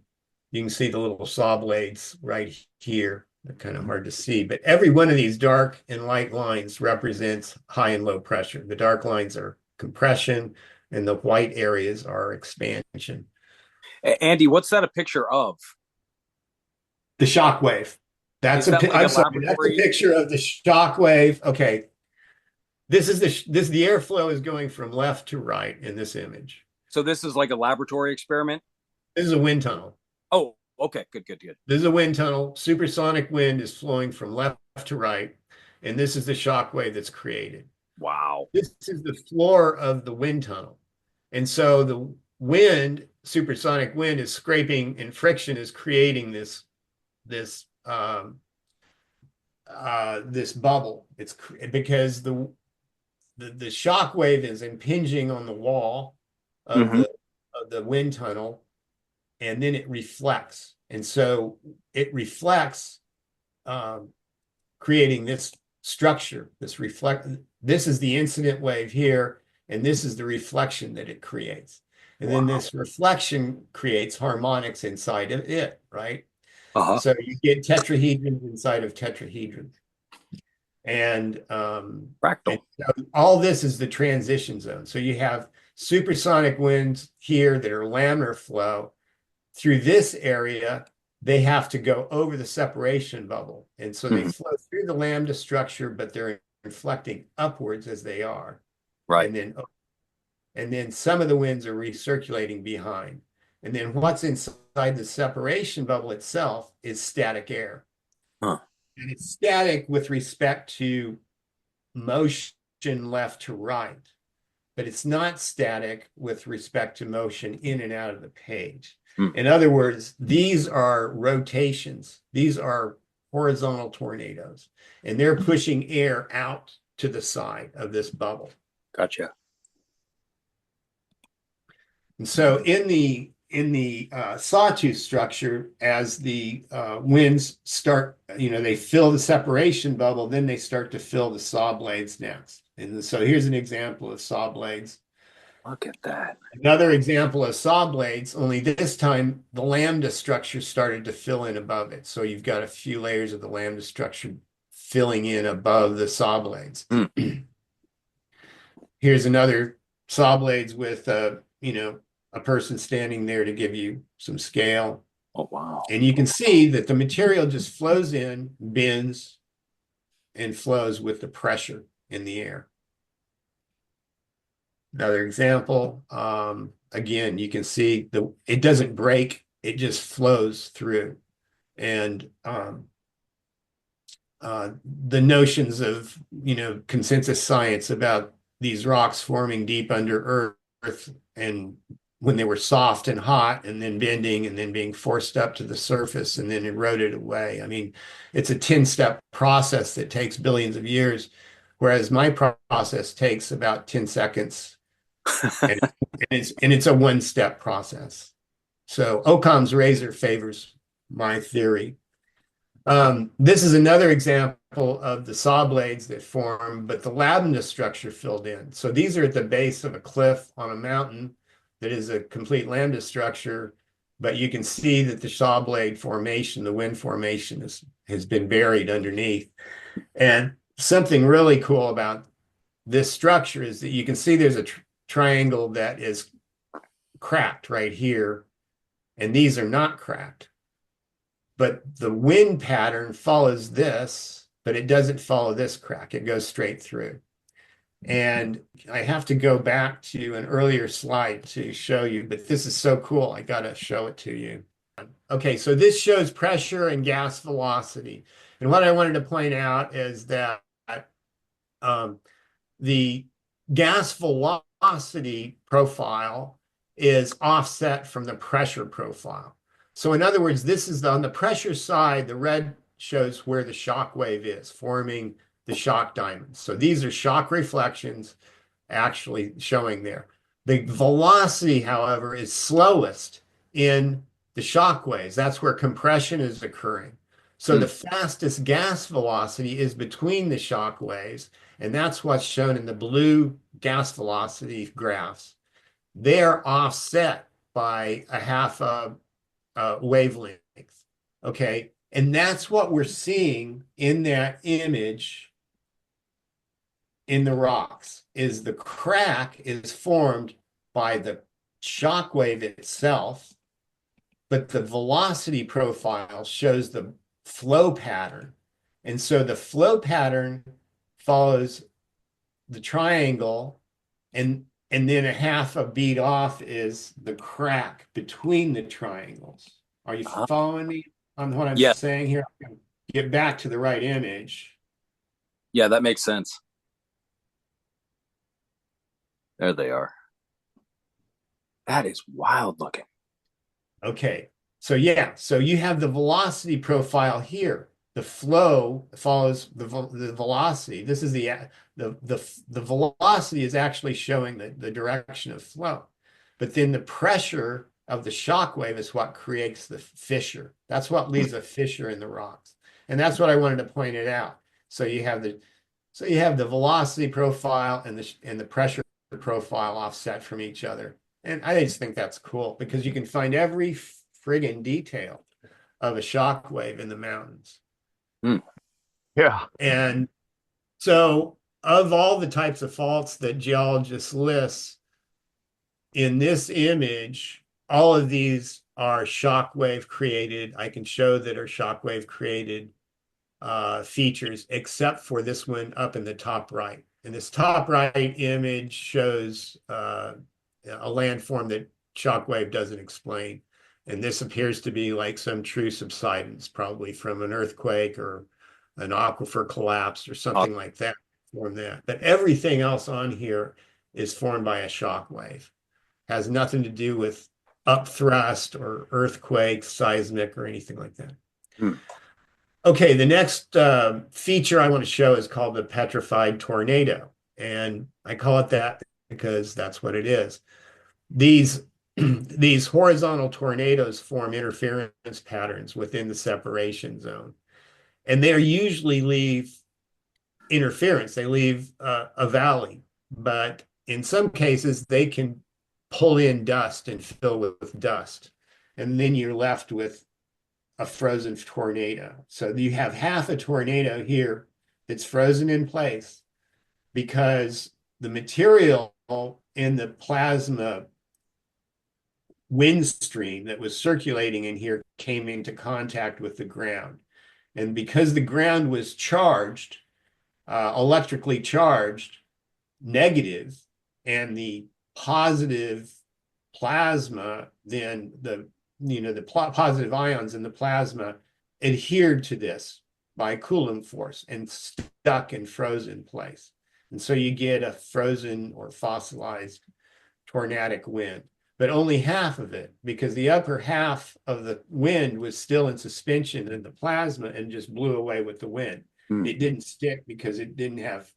you can see the little saw blades right here. They're kind of hard to see, but every one of these dark and light lines represents high and low pressure. The dark lines are compression and the white areas are expansion. Andy, what's that a picture of? The shock wave. That's Is that like I'm sorry, that's a picture of the shock wave. Okay. This is the airflow is going from left to right in this image. So this is like a laboratory experiment? This is a wind tunnel. Oh, okay. Good. This is a wind tunnel. Supersonic wind is flowing from left to right, and this is the shock wave that's created. Wow. This is the floor of the wind tunnel. And so the wind, supersonic wind, is scraping, and friction is creating this bubble. It's because the shock wave is impinging on the wall of the wind tunnel, and then it reflects. And so it reflects, creating this structure, this is the incident wave here, and this is the reflection that it creates. And then this reflection creates harmonics inside of it, right? So you get tetrahedrons inside of tetrahedrons. And fractal. And all this is the transition zone. So you have supersonic winds here that are laminar flow. Through this area, they have to go over the separation bubble. And so they flow through the lambda structure, but they're inflecting upwards as they are. Right. And then some of the winds are recirculating behind. And then what's inside the separation bubble itself is static air. And it's static with respect to motion left to right, but it's not static with respect to motion in and out of the page. In other words, these are rotations. These are horizontal tornadoes, and they're pushing air out to the side of this bubble. Gotcha. And so in the sawtooth structure, as the winds start, they fill the separation bubble, then they start to fill the saw blades next. And so here's an example of saw blades. Look at that. Another example of saw blades, only this time the lambda structure started to fill in above it. So you've got a few layers of the lambda structure filling in above the saw blades. Here's another saw blades with a person standing there to give you some scale. Oh, wow. And you can see that the material just flows in, bends, and flows with the pressure in the air. Another example, again, you can see it doesn't break, it just flows through. And the notions of, consensus science about these rocks forming deep under earth, and when they were soft and hot and then bending and then being forced up to the surface and then eroded away. I mean, it's a 10-step process that takes billions of years, whereas my process takes about 10 seconds. and it's a one-step process. So Occam's razor favors my theory. This is another example of the saw blades that form, but the lambda structure filled in. So these are at the base of a cliff on a mountain that is a complete lambda structure, but you can see that the saw blade formation, the wind formation, has been buried underneath. And something really cool about this structure is that you can see there's a triangle that is cracked right here, and these are not cracked. But the wind pattern follows this, but it doesn't follow this crack. It goes straight through. And I have to go back to an earlier slide to show you, but this is so cool. I got to show it to you. Okay, so this shows pressure and gas velocity. And what I wanted to point out is that the gas velocity profile is offset from the pressure profile. So in other words, this is on the pressure side, the red shows where the shock wave is forming the shock diamonds. So these are shock reflections actually showing there. The velocity, however, is slowest in the shock waves. That's where compression is occurring. So the fastest gas velocity is between the shock waves, and that's what's shown in the blue gas velocity graphs. They're offset by a half a wavelength. Okay, and that's what we're seeing in that image in the rocks, is the crack is formed by the shock wave itself, but the velocity profile shows the flow pattern. And so the flow pattern follows the triangle, and then a half a beat off is the crack between the triangles. Are you following me on what I'm saying here? Get back to the right image. Yeah, that makes sense. There they are. That is wild looking. Okay. So yeah, so you have the velocity profile here. The flow follows the velocity. This is the velocity is actually showing the direction of flow. But then the pressure of the shock wave is what creates the fissure. That's what leaves a fissure in the rocks. And that's what I wanted to point it out. So you have the velocity profile and the pressure profile offset from each other. And I just think that's cool because you can find every friggin' detail of a shock wave in the mountains. Yeah. And so of all the types of faults that geologists list in this image, all of these are shock wave created. I can show that are shock wave created features, except for this one up in the top right. And this top right image shows a landform that shockwave doesn't explain. And this appears to be like some true subsidence, probably from an earthquake or an aquifer collapse or something like that. Form that. But everything else on here is formed by a shockwave. Has nothing to do with upthrust or earthquake, seismic, or anything like that. Okay, the next feature I want to show is called the petrified tornado. And I call it that because that's what it is. These horizontal tornadoes form interference patterns within the separation zone. And they usually leave interference. They leave a valley. But in some cases, they can pull in dust and fill with dust. And then you're left with a frozen tornado. So you have half a tornado here that's frozen in place because the material in the plasma wind stream that was circulating in here came into contact with the ground. And because the ground was charged, electrically charged, negative, and the positive plasma, then the positive ions in the plasma adhered to this by Coulomb force and stuck and froze in place. And so you get a frozen or fossilized tornadic wind, but only half of it, because the upper half of the wind was still in suspension in the plasma and just blew away with the wind. It didn't stick because it didn't have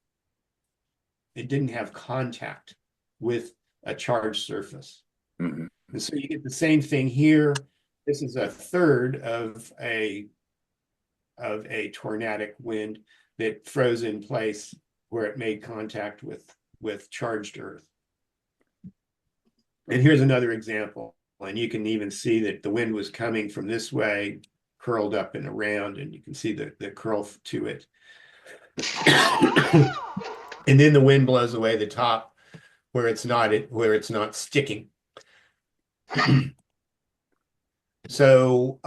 contact with a charged surface. And so you get the same thing here. This is a third of a tornadic wind that froze in place where it made contact with charged earth. And here's another example. And you can even see that the wind was coming from this way, curled up and around, and you can see the curl to it. And then the wind blows away the top where it's not sticking. So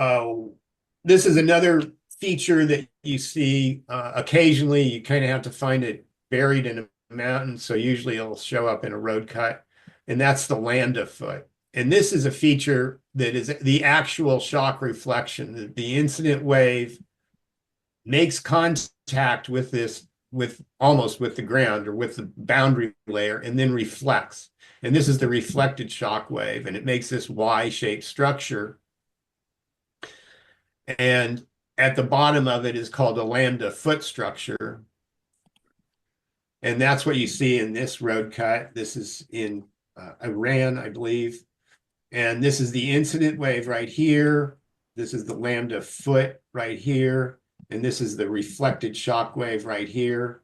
this is another feature that you see occasionally. You kind of have to find it buried in a mountain. So usually it'll show up in a road cut, and that's the lambda foot. And this is a feature that is the actual shock reflection. The incident wave makes contact with this, almost with the ground or with the boundary layer, and then reflects. And this is the reflected shock wave, and it makes this Y-shaped structure. And at the bottom of it is called a lambda foot structure. And that's what you see in this road cut. This is in Iran, I believe. And this is the incident wave right here. This is the lambda foot right here. And this is the reflected shock wave right here.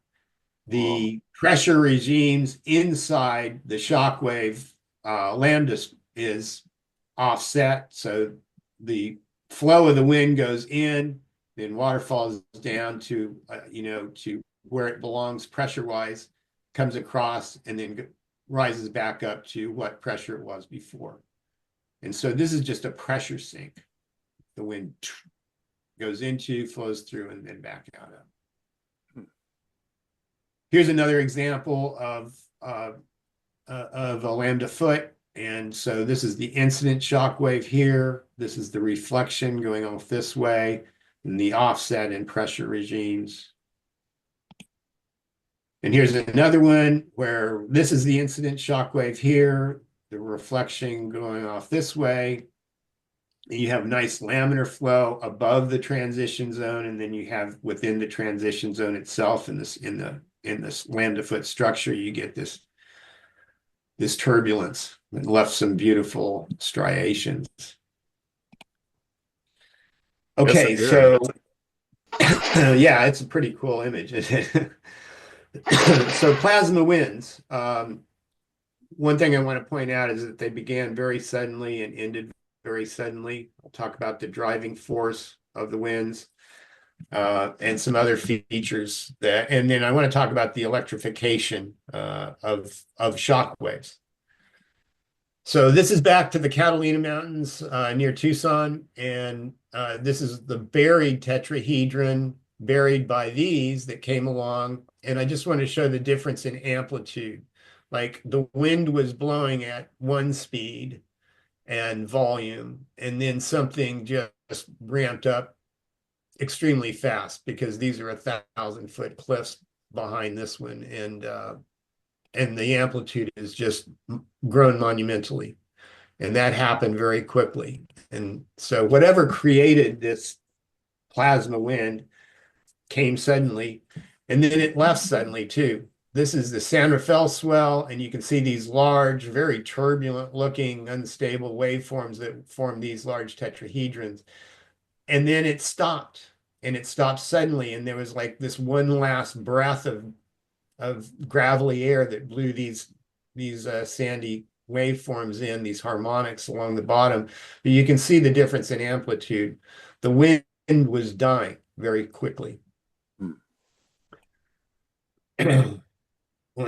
The pressure regimes inside the shock wave lambda is offset. So the flow of the wind goes in, then water falls down to, to where it belongs pressure-wise, comes across, and then rises back up to what pressure it was before. And so this is just a pressure sink. The wind goes into, flows through, and then back out of. Here's another example of a lambda foot. And so this is the incident shock wave here. This is the reflection going off this way, and the offset in pressure regimes. And here's another one where this is the incident shock wave here, the reflection going off this way. You have nice laminar flow above the transition zone, and then you have within the transition zone itself in this lambda foot structure, you get this turbulence and left some beautiful striations. Okay, yes, so yeah, it's a pretty cool image. So plasma winds. One thing I want to point out is that they began very suddenly and ended very suddenly. I'll talk about the driving force of the winds and some other features that, and then I want to talk about the electrification of shock waves. So this is back to the Catalina Mountains near Tucson, and this is the buried tetrahedron buried by these that came along. And I just want to show the difference in amplitude. Like the wind was blowing at one speed and volume, and then something just ramped up extremely fast because these are 1,000-foot cliffs behind this one, and the amplitude is just grown monumentally, and that happened very quickly. And so whatever created this plasma wind came suddenly, and then it left suddenly too. This is the San Rafael swell, and you can see these large, very turbulent looking, unstable waveforms that form these large tetrahedrons. And then it stopped, and it stopped suddenly. And there was like this one last breath of gravelly air that blew these sandy waveforms in, these harmonics along the bottom. But you can see the difference in amplitude. The wind was dying very quickly.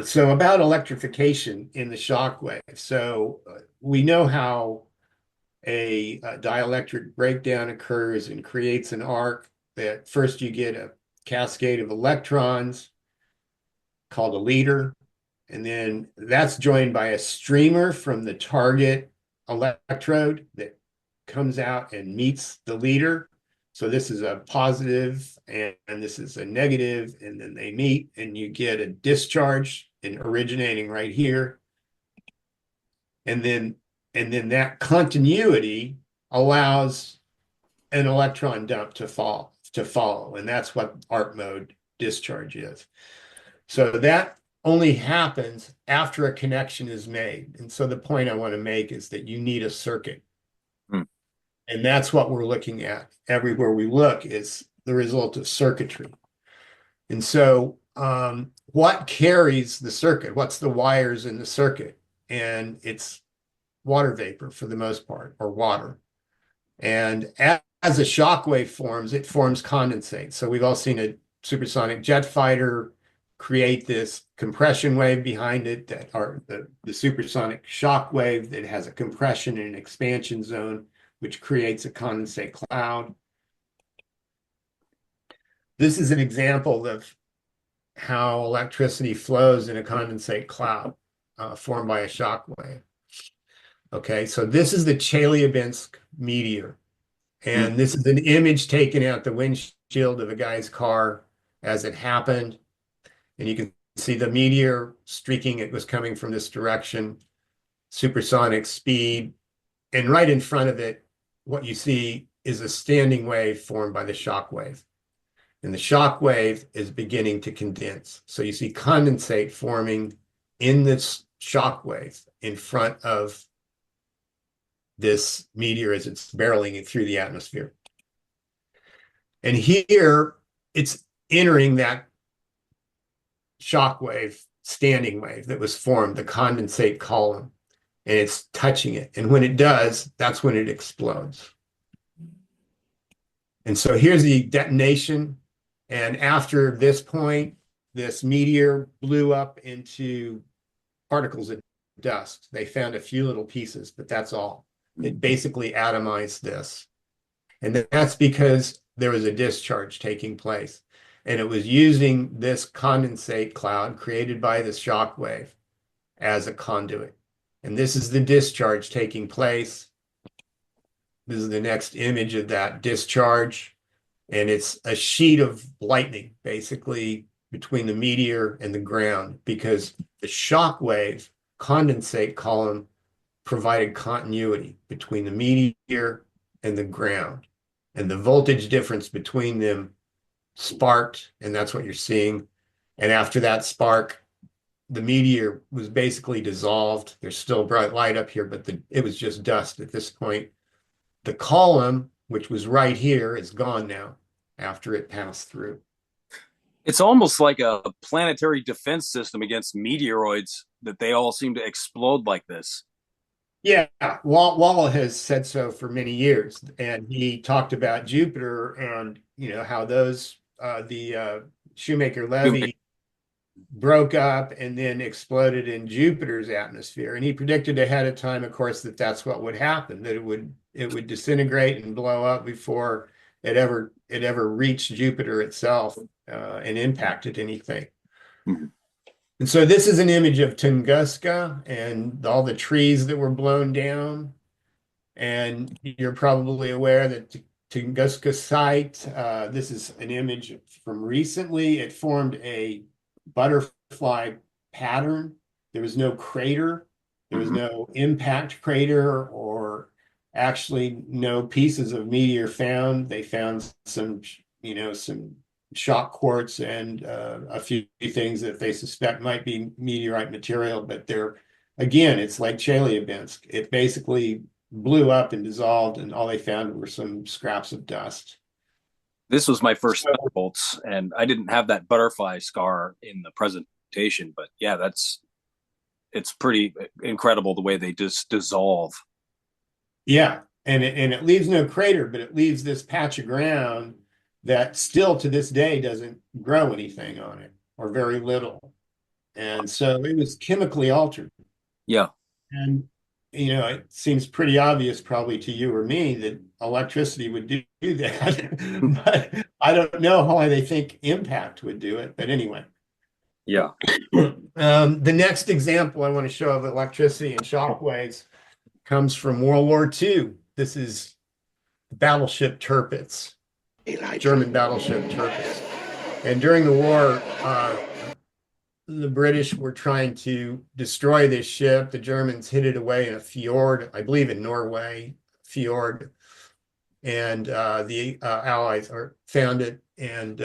So about electrification in the shock wave. So we know how a dielectric breakdown occurs and creates an arc that first you get a cascade of electrons called a leader, and then that's joined by a streamer from the target electrode that comes out and meets the leader. So this is a positive and this is a negative, and then they meet and you get a discharge and originating right here. And then that continuity allows an electron dump to follow. And that's what arc mode discharge is. So that only happens after a connection is made. And so the point I want to make is that you need a circuit. And that's what we're looking at. Everywhere we look is the result of circuitry. And so what carries the circuit? What's the wires in the circuit? And it's water vapor for the most part, or water. And as a shock wave forms, it forms condensate. So we've all seen a supersonic jet fighter create this compression wave behind it, that are the supersonic shock wave that has a compression and an expansion zone, which creates a condensate cloud. This is an example of how electricity flows in a condensate cloud formed by a shock wave. Okay, so this is the Chelyabinsk meteor. And this is an image taken out the windshield of a guy's car as it happened. And you can see the meteor streaking. It was coming from this direction, supersonic speed. And right in front of it, what you see is a standing wave formed by the shock wave. And the shock wave is beginning to condense. So you see condensate forming in this shock wave in front of this meteor as it's barreling through the atmosphere. And here it's entering that shock wave, standing wave that was formed, the condensate column, and it's touching it. And when it does, that's when it explodes. And so here's the detonation. And after this point, this meteor blew up into particles of dust. They found a few little pieces, but that's all. It basically atomized this. And that's because there was a discharge taking place. And it was using this condensate cloud created by this shock wave as a conduit. And this is the discharge taking place. This is the next image of that discharge. And it's a sheet of lightning, basically, between the meteor and the ground, because the shock wave condensate column provided continuity between the meteor and the ground. And the voltage difference between them sparked, and that's what you're seeing. And after that spark, the meteor was basically dissolved. There's still bright light up here, but it was just dust at this point. The column, which was right here, is gone now after it passed through. It's almost like a planetary defense system against meteoroids that they all seem to explode like this. Yeah, Wall has said so for many years, and he talked about Jupiter and how those the Shoemaker-Levy broke up and then exploded in Jupiter's atmosphere, and he predicted ahead of time, of course, that that's what would happen, that it would disintegrate and blow up before it ever reached Jupiter itself and impacted anything. Mm-hmm. And so this is an image of Tunguska and all the trees that were blown down. And you're probably aware that Tunguska site, this is an image from recently. It formed a butterfly pattern. There was no crater. There was no impact crater or actually no pieces of meteor found. They found some shock quartz and a few things that they suspect might be meteorite material, but it's like Chelyabinsk. It basically blew up and dissolved, and all they found were some scraps of dust. This was my first thunderbolts, and I didn't have that butterfly scar in the presentation, but yeah, it's pretty incredible the way they just dissolve. Yeah, and it leaves no crater, but it leaves this patch of ground that still to this day doesn't grow anything on it, or very little. And so it was chemically altered. Yeah. And, it seems pretty obvious probably to you or me that electricity would do that. But I don't know how they think impact would do it. But anyway. Yeah. The next example I want to show of electricity and shock waves comes from World War II. This is the battleship Tirpitz. German battleship Tirpitz. And during the war, the British were trying to destroy this ship. The Germans hid it away in a fjord, I believe in Norway, fjord. And the Allies found it and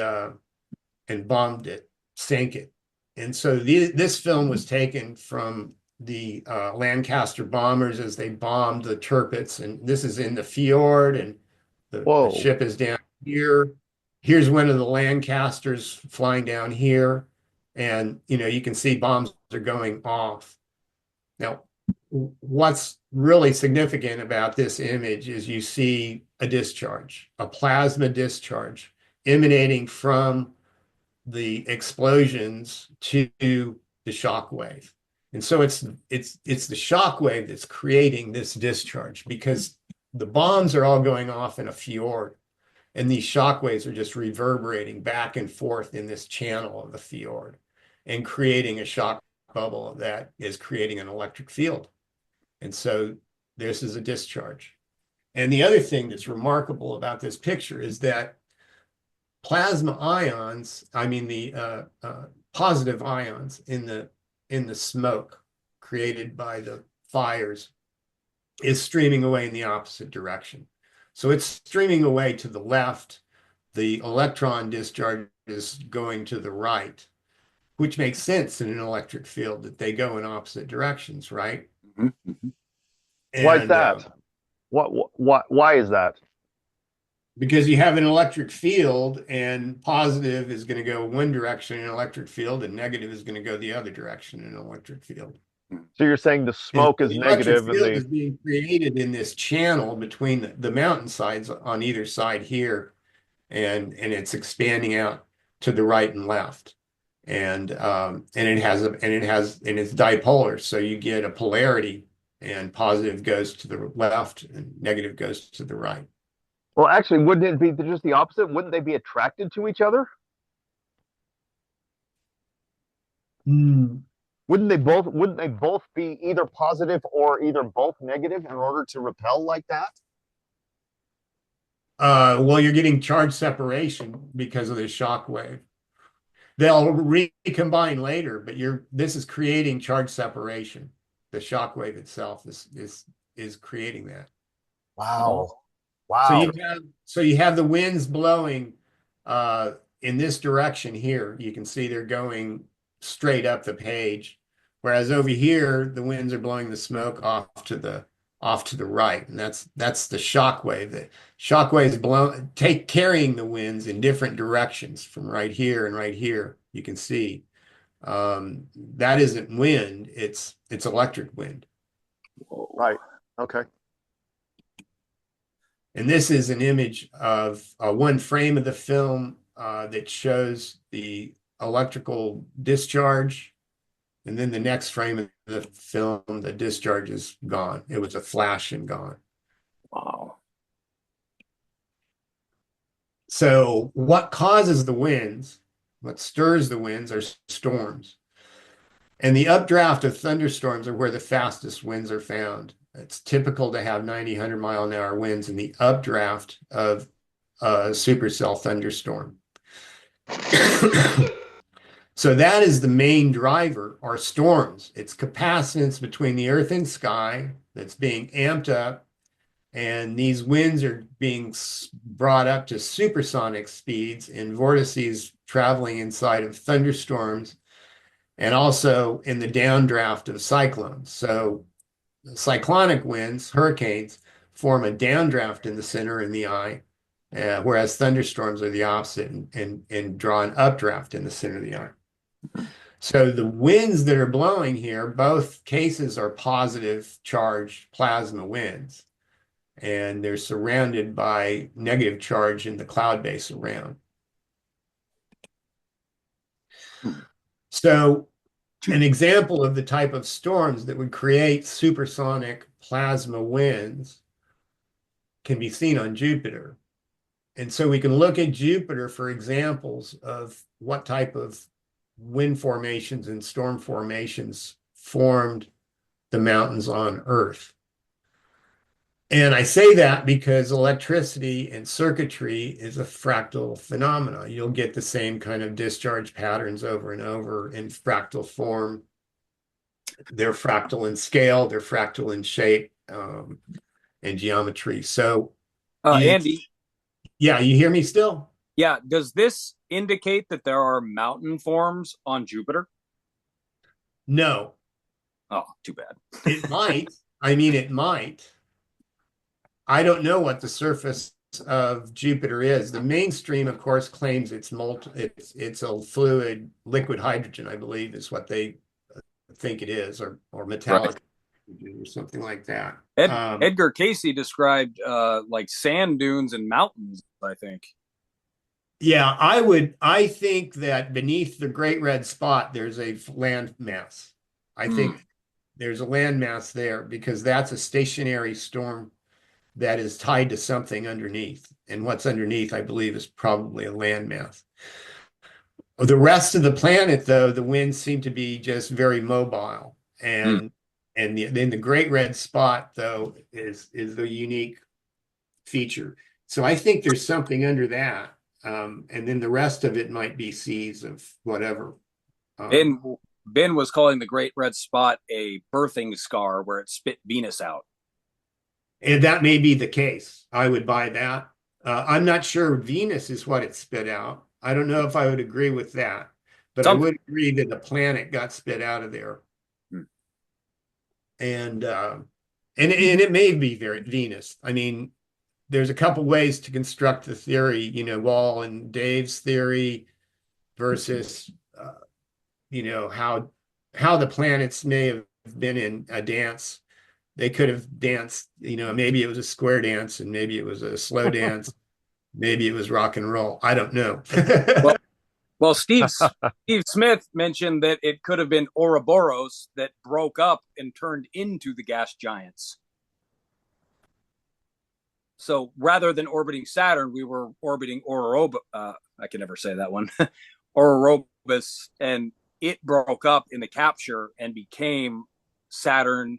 bombed it, sank it. And so this film was taken from the Lancaster bombers as they bombed the Tirpitz. And this is in the fjord, and the ship is down here. Here's one of the Lancasters flying down here, and you can see bombs are going off. Now, what's really significant about this image is you see a discharge, a plasma discharge emanating from the explosions to the shock wave. And so it's the shock wave that's creating this discharge, because the bombs are all going off in a fjord. And these shock waves are just reverberating back and forth in this channel of the fjord and creating a shock bubble that is creating an electric field. And so This is a discharge. And the other thing that's remarkable about this picture is that plasma ions, I mean the positive ions in the smoke created by the fires, is streaming away in the opposite direction. So it's streaming away to the left. The electron discharge is going to the right, which makes sense in an electric field that they go in opposite directions, right? Mm-hmm. Mm-hmm. Why is that? Why is that? Because you have an electric field, and positive is going to go one direction in an electric field, and negative is going to go the other direction in an electric field. So you're saying the smoke is The negative electric and field is being created in this channel between the mountainsides on either side here, and it's expanding out to the right and left, and it's dipolar, so you get a polarity, and positive goes to the left and negative goes to the right. well, actually, wouldn't it be just the opposite? Wouldn't they be attracted to each other? Wouldn't they both be either positive or either both negative in order to repel like that? Well, you're getting charge separation because of the shock wave. They'll recombine later, but this is creating charge separation. The shock wave itself is creating that. Wow. Wow. So you have the winds blowing in this direction here. You can see they're going straight up the page, whereas over here the winds are blowing the smoke off to the right, and that's the shock wave. The shock waves carrying the winds in different directions from right here and right here. You can see that isn't wind; it's electric wind. Right. Okay. And this is an image of one frame of the film that shows the electrical discharge. And then the next frame of the film, the discharge is gone. It was a flash and gone. Wow. So what causes the winds, what stirs the winds are storms. And the updraft of thunderstorms are where the fastest winds are found. It's typical to have 90, 100-mile-an-hour winds in the updraft of a supercell thunderstorm. So that is the main driver, are storms. It's capacitance between the earth and sky that's being amped up, and these winds are being brought up to supersonic speeds in vortices traveling inside of thunderstorms, and also in the downdraft of cyclones. So cyclonic winds, hurricanes, form a downdraft in the center in the eye, whereas thunderstorms are the opposite and draw an updraft in the center of the eye. So the winds that are blowing here, both cases are positive charged plasma winds, and they're surrounded by negative charge in the cloud base around. So an example of the type of storms that would create supersonic plasma winds can be seen on Jupiter. And so we can look at Jupiter for examples of what type of wind formations and storm formations formed the mountains on Earth. And I say that because electricity and circuitry is a fractal phenomena. You'll get the same kind of discharge patterns over and over in fractal form. They're fractal in scale, they're fractal in shape and geometry. So, Andy. Yeah, you hear me still? Yeah. Does this indicate that there are mountain forms on Jupiter? No. Oh, too bad. It might. I mean, it might. I don't know what the surface of Jupiter is. The mainstream, of course, claims it's a fluid liquid hydrogen, I believe, is what they think it is, or metallic hydrogen or something like that. Edgar Casey described like sand dunes and mountains, I think. Yeah, I think that beneath the Great Red Spot, there's a land mass. I think there's a land mass there because that's a stationary storm that is tied to something underneath. And what's underneath, I believe, is probably a landmass. The rest of the planet, though, the winds seem to be just very mobile. And And then the great red spot, though, is the unique feature. So I think there's something under that. And then the rest of it might be seas of whatever. Ben was calling the Great Red Spot a birthing scar where it spit Venus out. And that may be the case. I would buy that. I'm not sure Venus is what it spit out. I don't know if I would agree with that, but I would agree that the planet got spit out of there. And it may be Venus. I mean, there's a couple ways to construct the theory, you know, Wall and Dave's theory versus, you know, how the planets may have been in a dance. They could have danced, you know, maybe it was a square dance and maybe it was a slow dance. Maybe it was rock and roll. I don't know. Well, Steve Smith mentioned that it could have been Ouroboros that broke up and turned into the gas giants. So rather than orbiting Saturn, we were orbiting I can never say that one, Ouroboros, and it broke up in the capture and became Saturn,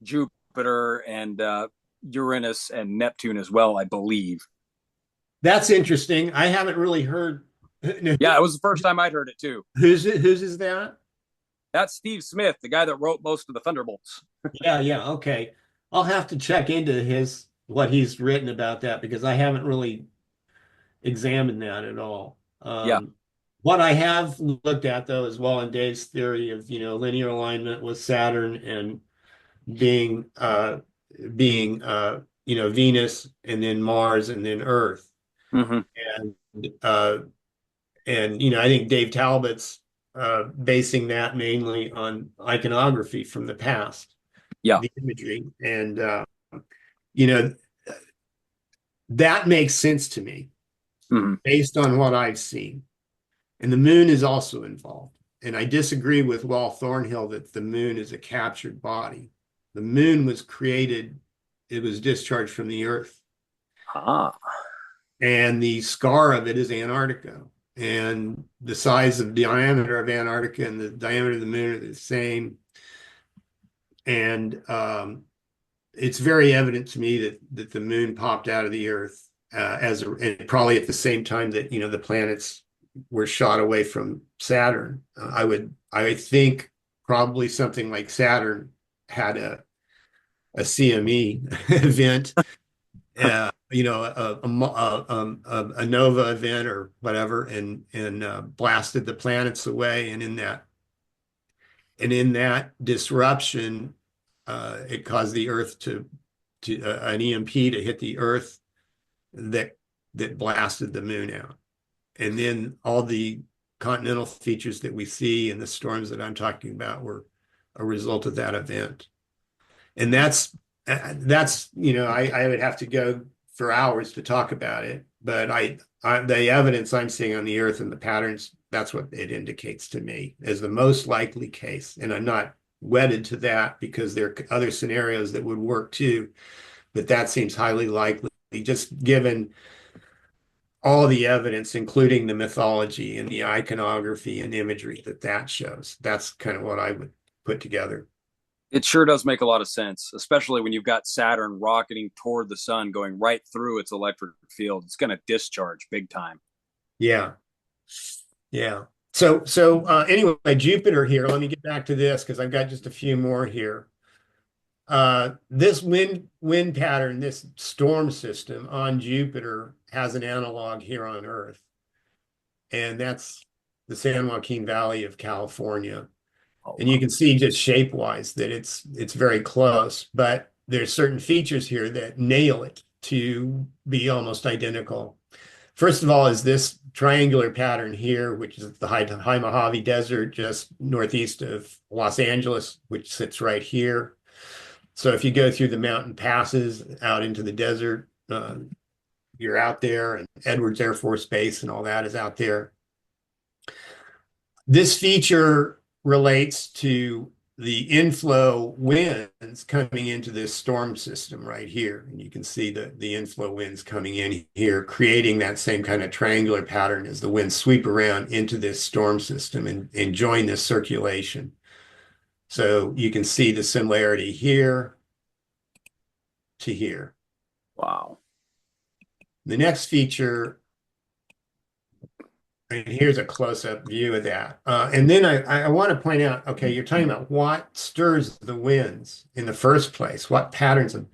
Jupiter, and Uranus and Neptune as well, I believe. That's interesting. I haven't really heard. Yeah, it was the first time I'd heard it too. Whose is that? That's Steve Smith, the guy that wrote most of the Thunderbolts. Yeah, okay. I'll have to check into what he's written about that because I haven't really examined that at all. What I have looked at though is Wall and Dave's theory of, you know, linear alignment with Saturn and being you know, Venus and then Mars and then Earth. And you know, I think Dave Talbot's basing that mainly on iconography from the past. Yeah, the imagery, and you know, that makes sense to me based on what I've seen. And the moon is also involved. And I disagree with Wall Thornhill that the moon is a captured body. The moon was created; it was discharged from the Earth. And the scar of it is Antarctica. And the size of diameter of Antarctica and the diameter of the moon are the same. And it's very evident to me that the moon popped out of the Earth and probably at the same time that, you know, the planets were shot away from Saturn. I think probably something like Saturn had a CME event. You know, a nova event or whatever, and blasted the planets away. And in that disruption, it caused the Earth to an EMP to hit the Earth that blasted the moon out. And then all the continental features that we see and the storms that I'm talking about were a result of that event. And that's you know, I would have to go for hours to talk about it, but the evidence I'm seeing on the Earth and the patterns, that's what it indicates to me as the most likely case. And I'm not wedded to that because there are other scenarios that would work too, but that seems highly likely, just given all the evidence, including the mythology and the iconography and imagery that shows. That's kind of what I would put together. It sure does make a lot of sense, especially when you've got Saturn rocketing toward the sun, going right through its electric field. It's going to discharge big time. Yeah. So anyway, Jupiter here. Let me get back to this because I've got just a few more here. This wind pattern, this storm system on Jupiter has an analog here on Earth, and that's the San Joaquin Valley of California. And you can see just shape-wise that it's very close, but there's certain features here that nail it to be almost identical. First of all is this triangular pattern here, which is the High Mojave Desert, just northeast of Los Angeles, which sits right here. So if you go through the mountain passes out into the desert, you're out there, and Edwards Air Force Base and all that is out there. This feature relates to the inflow winds coming into this storm system right here. And you can see the inflow winds coming in here, creating that same kind of triangular pattern as the winds sweep around into this storm system and join this circulation. So you can see the similarity here to here. Wow. The next feature, and here's a close-up view of that. And then I want to point out, okay, you're talking about what stirs the winds in the first place, what patterns of,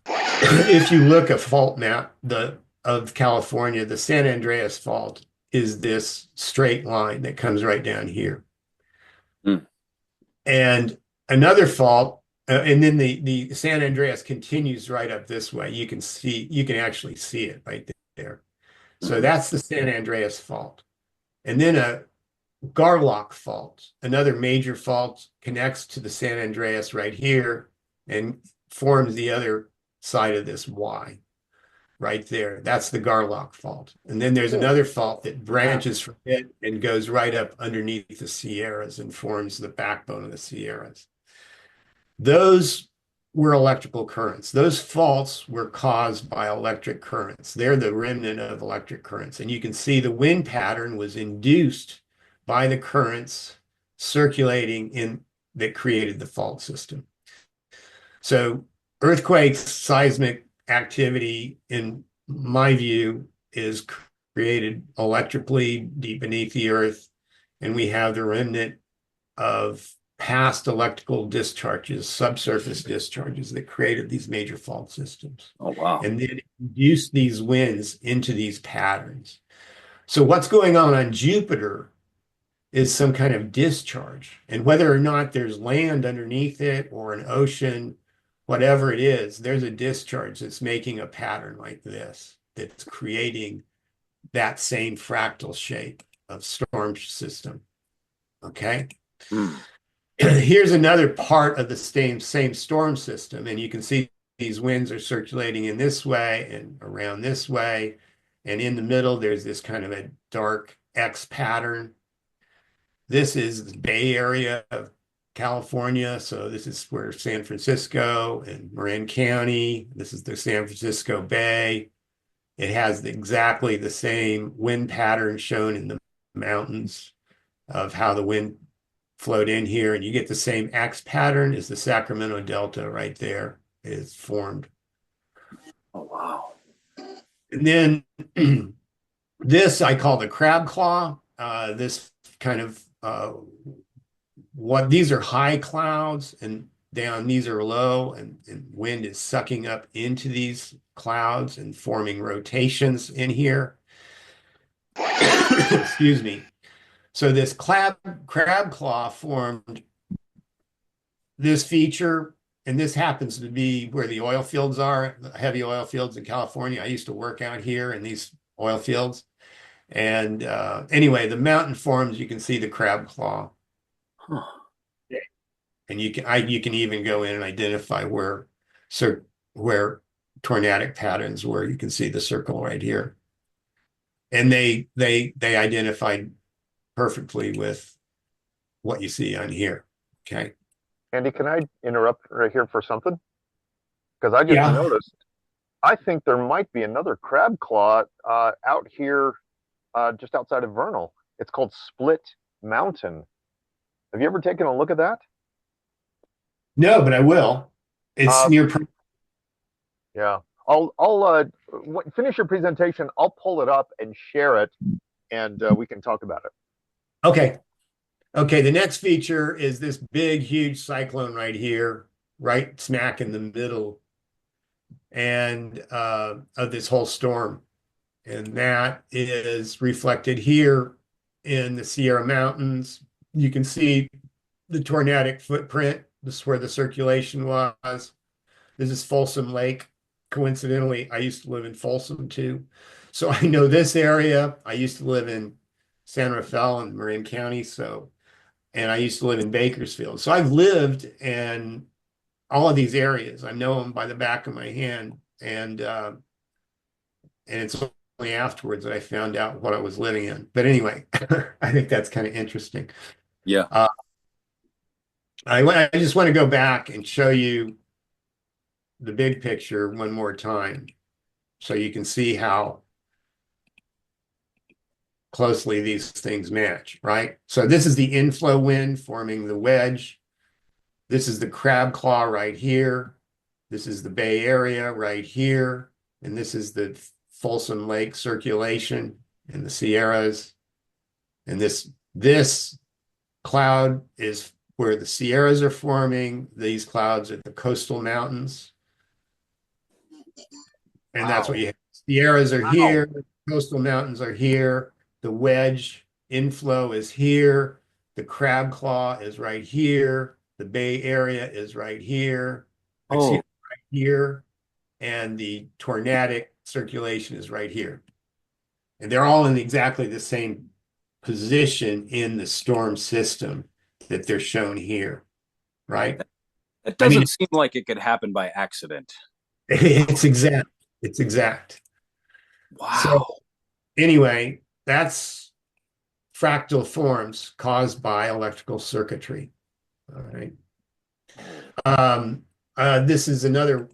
if you look at fault map of California, the San Andreas Fault is this straight line that comes right down here. Hmm. And another fault, and then the San Andreas continues right up this way. You can actually see it right there. So that's the San Andreas Fault. And then a Garlock Fault, another major fault, connects to the San Andreas right here and forms the other side of this Y right there. That's the Garlock Fault. And then there's another fault that branches from it and goes right up underneath the Sierras and forms the backbone of the Sierras. Those were electrical currents. Those faults were caused by electric currents. They're the remnant of electric currents. And you can see the wind pattern was induced by the currents circulating in that created the fault system. So earthquakes, seismic activity, in my view, is created electrically deep beneath the earth. And we have the remnant of past electrical discharges, subsurface discharges that created these major fault systems. Oh, wow. And then induced these winds into these patterns. So what's going on Jupiter is some kind of discharge. And whether or not there's land underneath it or an ocean, whatever it is, there's a discharge that's making a pattern like this, that's creating that same fractal shape of storm system. Okay? Here's another part of the same storm system, and you can see these winds are circulating in this way and around this way, and in the middle there's this kind of a dark X pattern. This is the Bay Area of California, so this is where San Francisco and Marin County, this is the San Francisco Bay. It has exactly the same wind pattern shown in the mountains of how the wind flowed in here, and you get the same X pattern as the Sacramento Delta right there is formed. Oh, wow. And then this I call the crab claw. This kind of these are high clouds, and down these are low, and wind is sucking up into these clouds and forming rotations in here. Excuse me. So this crab claw formed this feature, and this happens to be where the oil fields are, heavy oil fields in California. I used to work out here in these oil fields. And anyway, the mountain forms, you can see the crab claw. Huh. And you can even go in and identify where tornadic patterns were. You can see the circle right here. And they identified perfectly with what you see on here. Okay. Andy, can I interrupt right here for something? Because I just noticed, I think there might be another crab claw out here just outside of Vernal. It's called Split Mountain. Have you ever taken a look at that? No, but I will. It's near. Yeah. I'll finish your presentation. I'll pull it up and share it, and we can talk about it. Okay. Okay. The next feature is this big, huge cyclone right here, right smack in the middle, and of this whole storm. And that is reflected here in the Sierra Mountains. You can see the tornadic footprint. This is where the circulation was. This is Folsom Lake. Coincidentally, I used to live in Folsom too. So I know this area. I used to live in San Rafael and Marin County. And I used to live in Bakersfield. So I've lived in all of these areas. I know them by the back of my hand. And it's only afterwards that I found out what I was living in. But anyway, I think that's kind of interesting. Yeah. I just want to go back and show you the big picture one more time, so you can see how closely these things match, right? So this is the inflow wind forming the wedge. This is the crab claw right here. This is the Bay Area right here. And this is the Folsom Lake circulation in the Sierras. And this cloud is where the Sierras are forming. These clouds are the coastal mountains. And that's what you have. Sierras are here, coastal mountains are here, the wedge inflow is here, the crab claw is right here, the Bay Area is right here, right here, and the tornadic circulation is right here. And they're all in exactly the same position in the storm system that they're shown here, right? It doesn't seem like it could happen by accident. It's exact. It's exact. Wow. So anyway, that's fractal forms caused by electrical circuitry. All right. This is another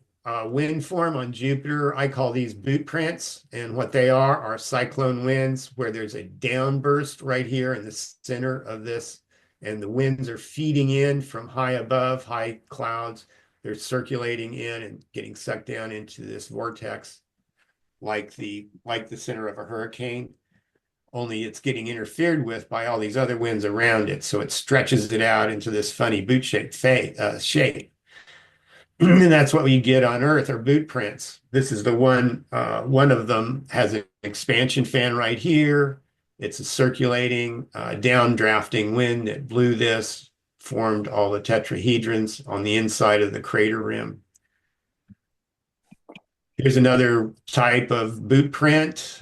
wind form on Jupiter. I call these boot prints, and what they are cyclone winds where there's a downburst right here in the center of this, and the winds are feeding in from high above, high clouds. They're circulating in and getting sucked down into this vortex like the center of a hurricane, only it's getting interfered with by all these other winds around it. So it stretches it out into this funny boot-shaped shape. And that's what we get on Earth are boot prints. This is the one of them has an expansion fan right here. It's a circulating downdrafting wind that blew this, formed all the tetrahedrons on the inside of the crater rim. Here's another type of boot print,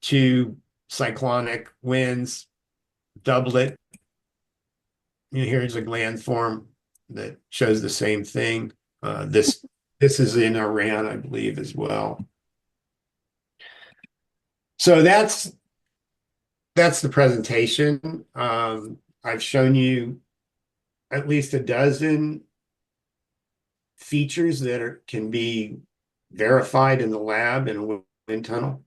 two cyclonic winds, doublet. Here's a gland form that shows the same thing. This is in Iran, I believe, as well. So that's the presentation. I've shown you at least a dozen features that can be verified in the lab in a wind tunnel,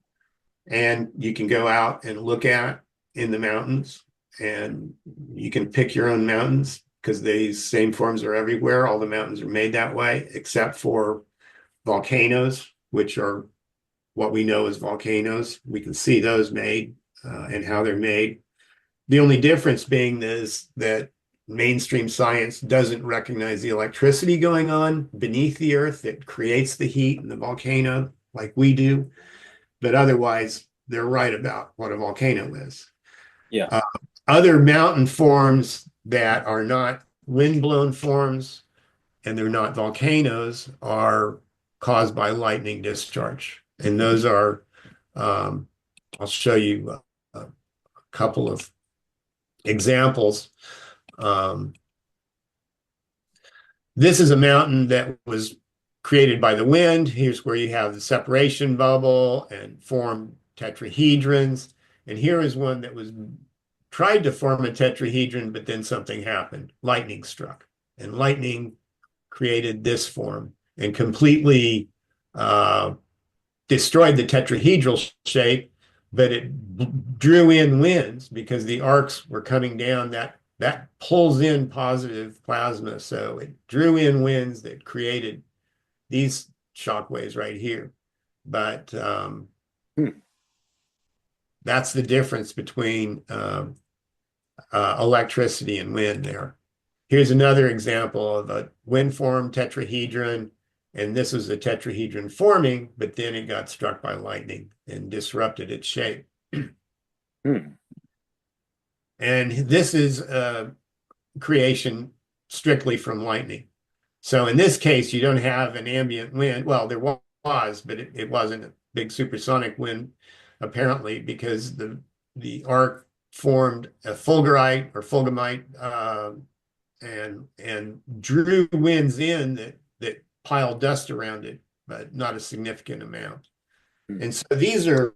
and you can go out and look at in the mountains, and you can pick your own mountains because these same forms are everywhere. All the mountains are made that way, except for volcanoes, which are what we know as volcanoes. We can see those made and how they're made. The only difference being is that mainstream science doesn't recognize the electricity going on beneath the earth that creates the heat in the volcano like we do. But otherwise, they're right about what a volcano is. Yeah. Other mountain forms that are not wind-blown forms and they're not volcanoes are caused by lightning discharge. And those are, I'll show you a couple of examples. This is a mountain that was created by the wind. Here's where you have the separation bubble and form tetrahedrons. And here is one that was tried to form a tetrahedron, but then something happened. Lightning struck, and lightning created this form and completely destroyed the tetrahedral shape, but it drew in winds because the arcs were coming down. That pulls in positive plasma. So it drew in winds that created these shock waves right here. But that's the difference between electricity and wind there. Here's another example of a wind form tetrahedron. And this was a tetrahedron forming, but then it got struck by lightning and disrupted its shape. And this is creation strictly from lightning. So in this case, you don't have an ambient wind. Well, there was, but it wasn't a big supersonic wind, apparently, because the arc formed a fulgurite or fulgumite and drew winds in that piled dust around it, but not a significant amount. And so these are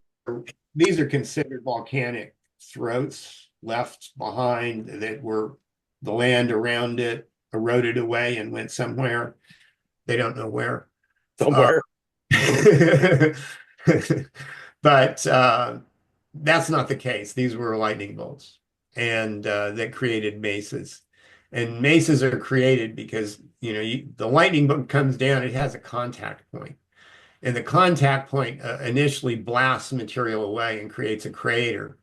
considered volcanic throats left behind that were the land around it eroded away and went somewhere. They don't know where. Somewhere. But That's not the case. These were lightning bolts, and that created mesas. And mesas are created because, the lightning bolt comes down, it has a contact point. And the contact point initially blasts material away and creates a crater.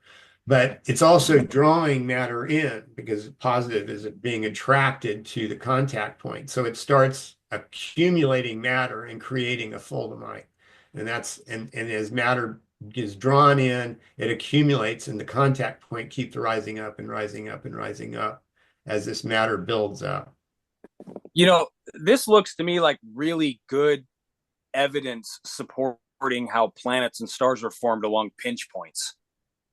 But it's also drawing matter in because positive is being attracted to the contact point. So it starts accumulating matter and creating a fulminate. And as matter is drawn in, it accumulates, and the contact point keeps rising up and rising up and rising up as this matter builds up. This looks to me like really good evidence supporting how planets and stars are formed along pinch points,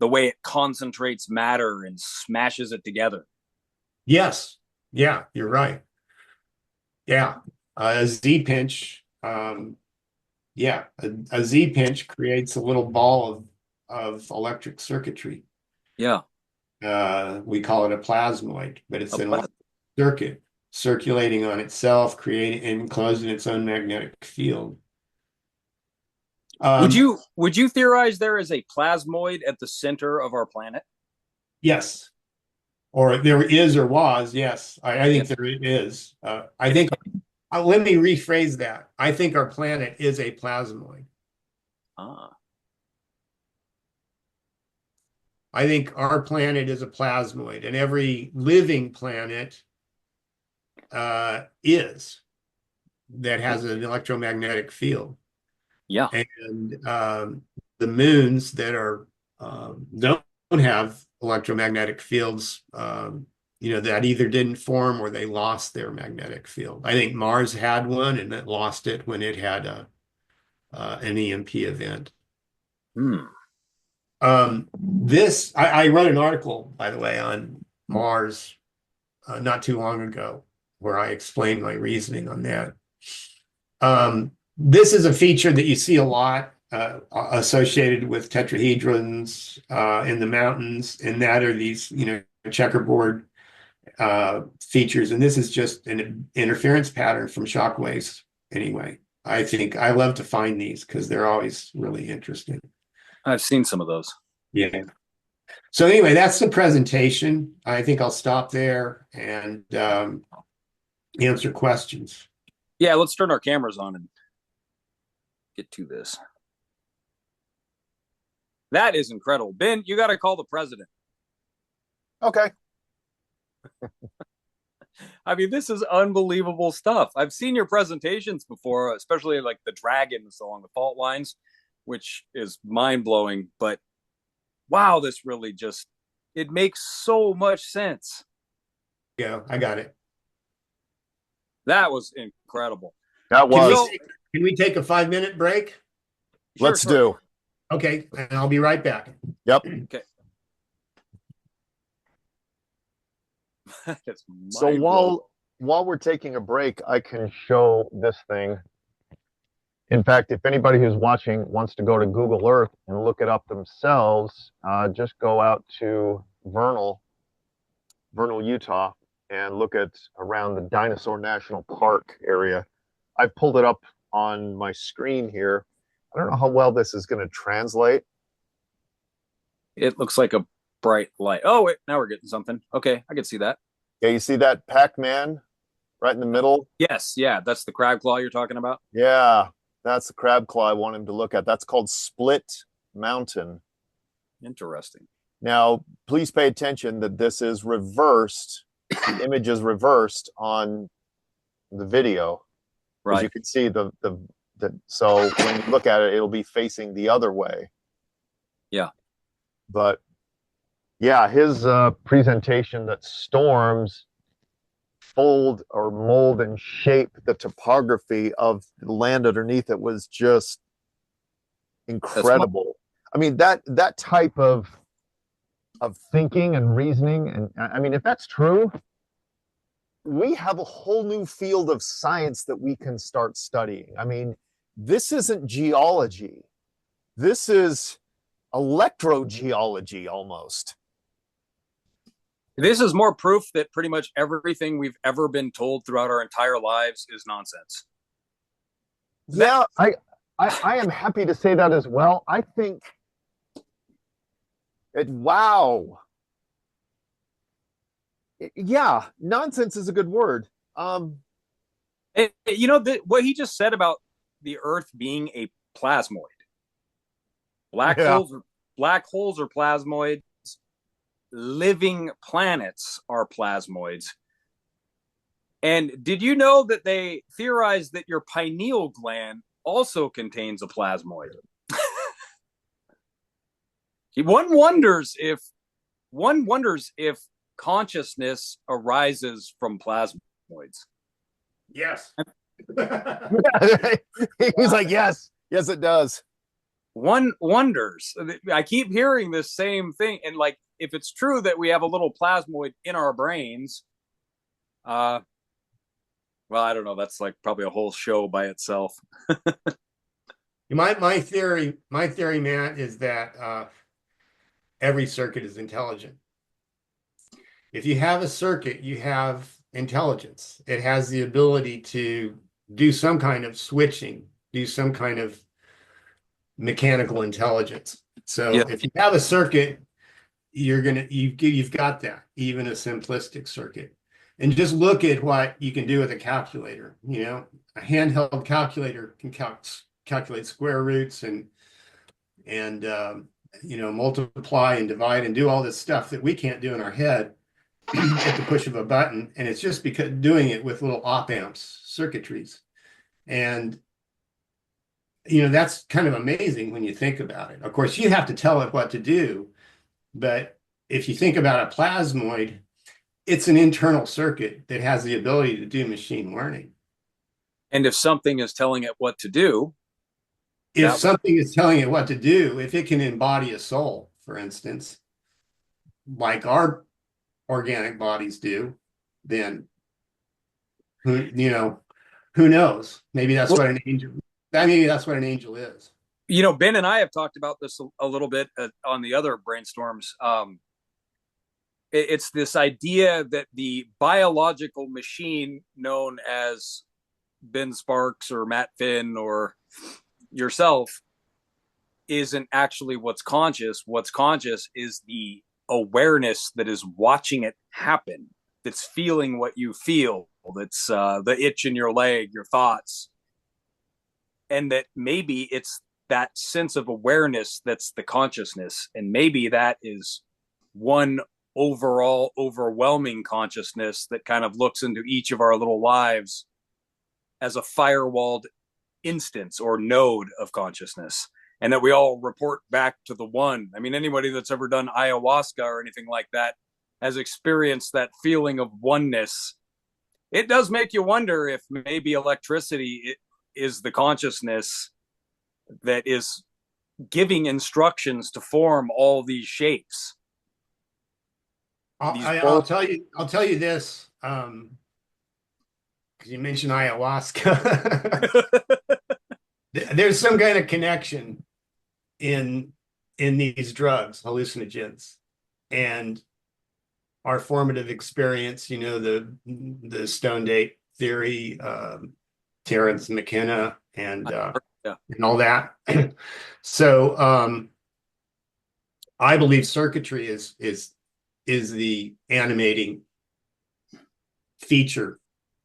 the way it concentrates matter and smashes it together. Yes. Yeah, you're right. Yeah. A Z pinch. Yeah, a Z pinch creates a little ball of electric circuitry. Yeah. We call it a plasmoid, but it's an electric circuit circulating on itself, creating and enclosed in its own magnetic field. Would you theorize there is a plasmoid at the center of our planet? Yes. Or there is or was, yes. I think there is. I think, let me rephrase that. I think our planet is a plasmoid. I think our planet is a plasmoid, and every living planet is that has an electromagnetic field. Yeah. And the moons that are don't have electromagnetic fields, that either didn't form or they lost their magnetic field. I think Mars had one and it lost it when it had an EMP event. I read an article, by the way, on Mars not too long ago where I explained my reasoning on that. This is a feature that you see a lot associated with tetrahedrons in the mountains, and that are these, checkerboard features. And this is just an interference pattern from shock waves. Anyway, I love to find these because they're always really interesting. I've seen some of those. Yeah. So anyway, that's the presentation. I think I'll stop there and answer questions. Yeah, let's turn our cameras on and get to this. That is incredible. Ben, you got to call the president. Okay. I mean, this is unbelievable stuff. I've seen your presentations before, especially like the dragons along the fault lines, which is mind-blowing. But wow, this really it makes so much sense. Yeah, I got it. That was incredible. That was. Can we take a 5-minute break? Let's do. Okay, and I'll be right back. Yep. Okay. So while we're taking a break, I can show this thing. In fact, if anybody who's watching wants to go to Google Earth and look it up themselves, just go out to Vernal, Utah, and look at around the Dinosaur National Park area. I've pulled it up on my screen here. I don't know how well this is going to translate. It looks like a bright light. Oh, wait, now we're getting something. Okay, I can see that. Yeah, you see that Pac-Man right in the middle? Yes, yeah, that's the crab claw you're talking about. Yeah, that's the crab claw I want him to look at. That's called Split Mountain. Interesting. Now, please pay attention that this is reversed. The image is reversed on the video. Right. As you can see, so when you look at it, it'll be facing the other way. Yeah. But yeah, his presentation that storms fold or mold and shape the topography of the land underneath it was just incredible. I mean, that type of thinking and reasoning, and I mean, if that's true, we have a whole new field of science that we can start studying. I mean, this isn't geology. This is electrogeology almost. This is more proof that pretty much everything we've ever been told throughout our entire lives is nonsense. Yeah, I am happy to say that as well. I think Wow. Yeah, nonsense is a good word. What he just said about the Earth being a plasmoid. Black Yeah. holes, black holes are plasmoids. Living planets are plasmoids. And did you know that they theorized that your pineal gland also contains a plasmoid? One wonders if consciousness arises from plasmoids. Yes. He's like, yes, yes, it does. One wonders. I keep hearing this same thing, and like, if it's true that we have a little plasmoid in our brains, well, I don't know. That's like probably a whole show by itself. My theory, Matt, is that every circuit is intelligent. If you have a circuit, you have intelligence. It has the ability to do some kind of switching, do some kind of mechanical intelligence. So Yeah. if you have a circuit, you've got that, even a simplistic circuit. And just look at what you can do with a calculator. You know, a handheld calculator can calculate square roots and multiply and divide and do all this stuff that we can't do in our head at the push of a button. And it's just because doing it with little op amps, circuitries. And that's kind of amazing when you think about it. Of course, you have to tell it what to do, but if you think about a plasmoid, it's an internal circuit that has the ability to do machine learning. And if something is telling it what to do, if something is telling it what to do, if it can embody a soul, for instance, like our organic bodies do, then who knows? Maybe that's what an angel. Maybe that's what an angel is. Ben and I have talked about this a little bit on the other brainstorms. It's this idea that the biological machine known as Ben Sparks or Matt Finn or yourself isn't actually what's conscious. What's conscious is the awareness that is watching it happen, that's feeling what you feel, that's the itch in your leg, your thoughts. And that maybe it's that sense of awareness that's the consciousness. And maybe that is one overall overwhelming consciousness that kind of looks into each of our little lives as a firewalled instance or node of consciousness, and that we all report back to the one. I mean, anybody that's ever done ayahuasca or anything like that has experienced that feeling of oneness. It does make you wonder if maybe electricity is the consciousness that is giving instructions to form all these shapes. I'll tell you this, because you mentioned ayahuasca. There's some kind of connection in these drugs, hallucinogens, and our formative experience. The Stone Date theory, Terence McKenna, and all that. So I believe circuitry is the animating feature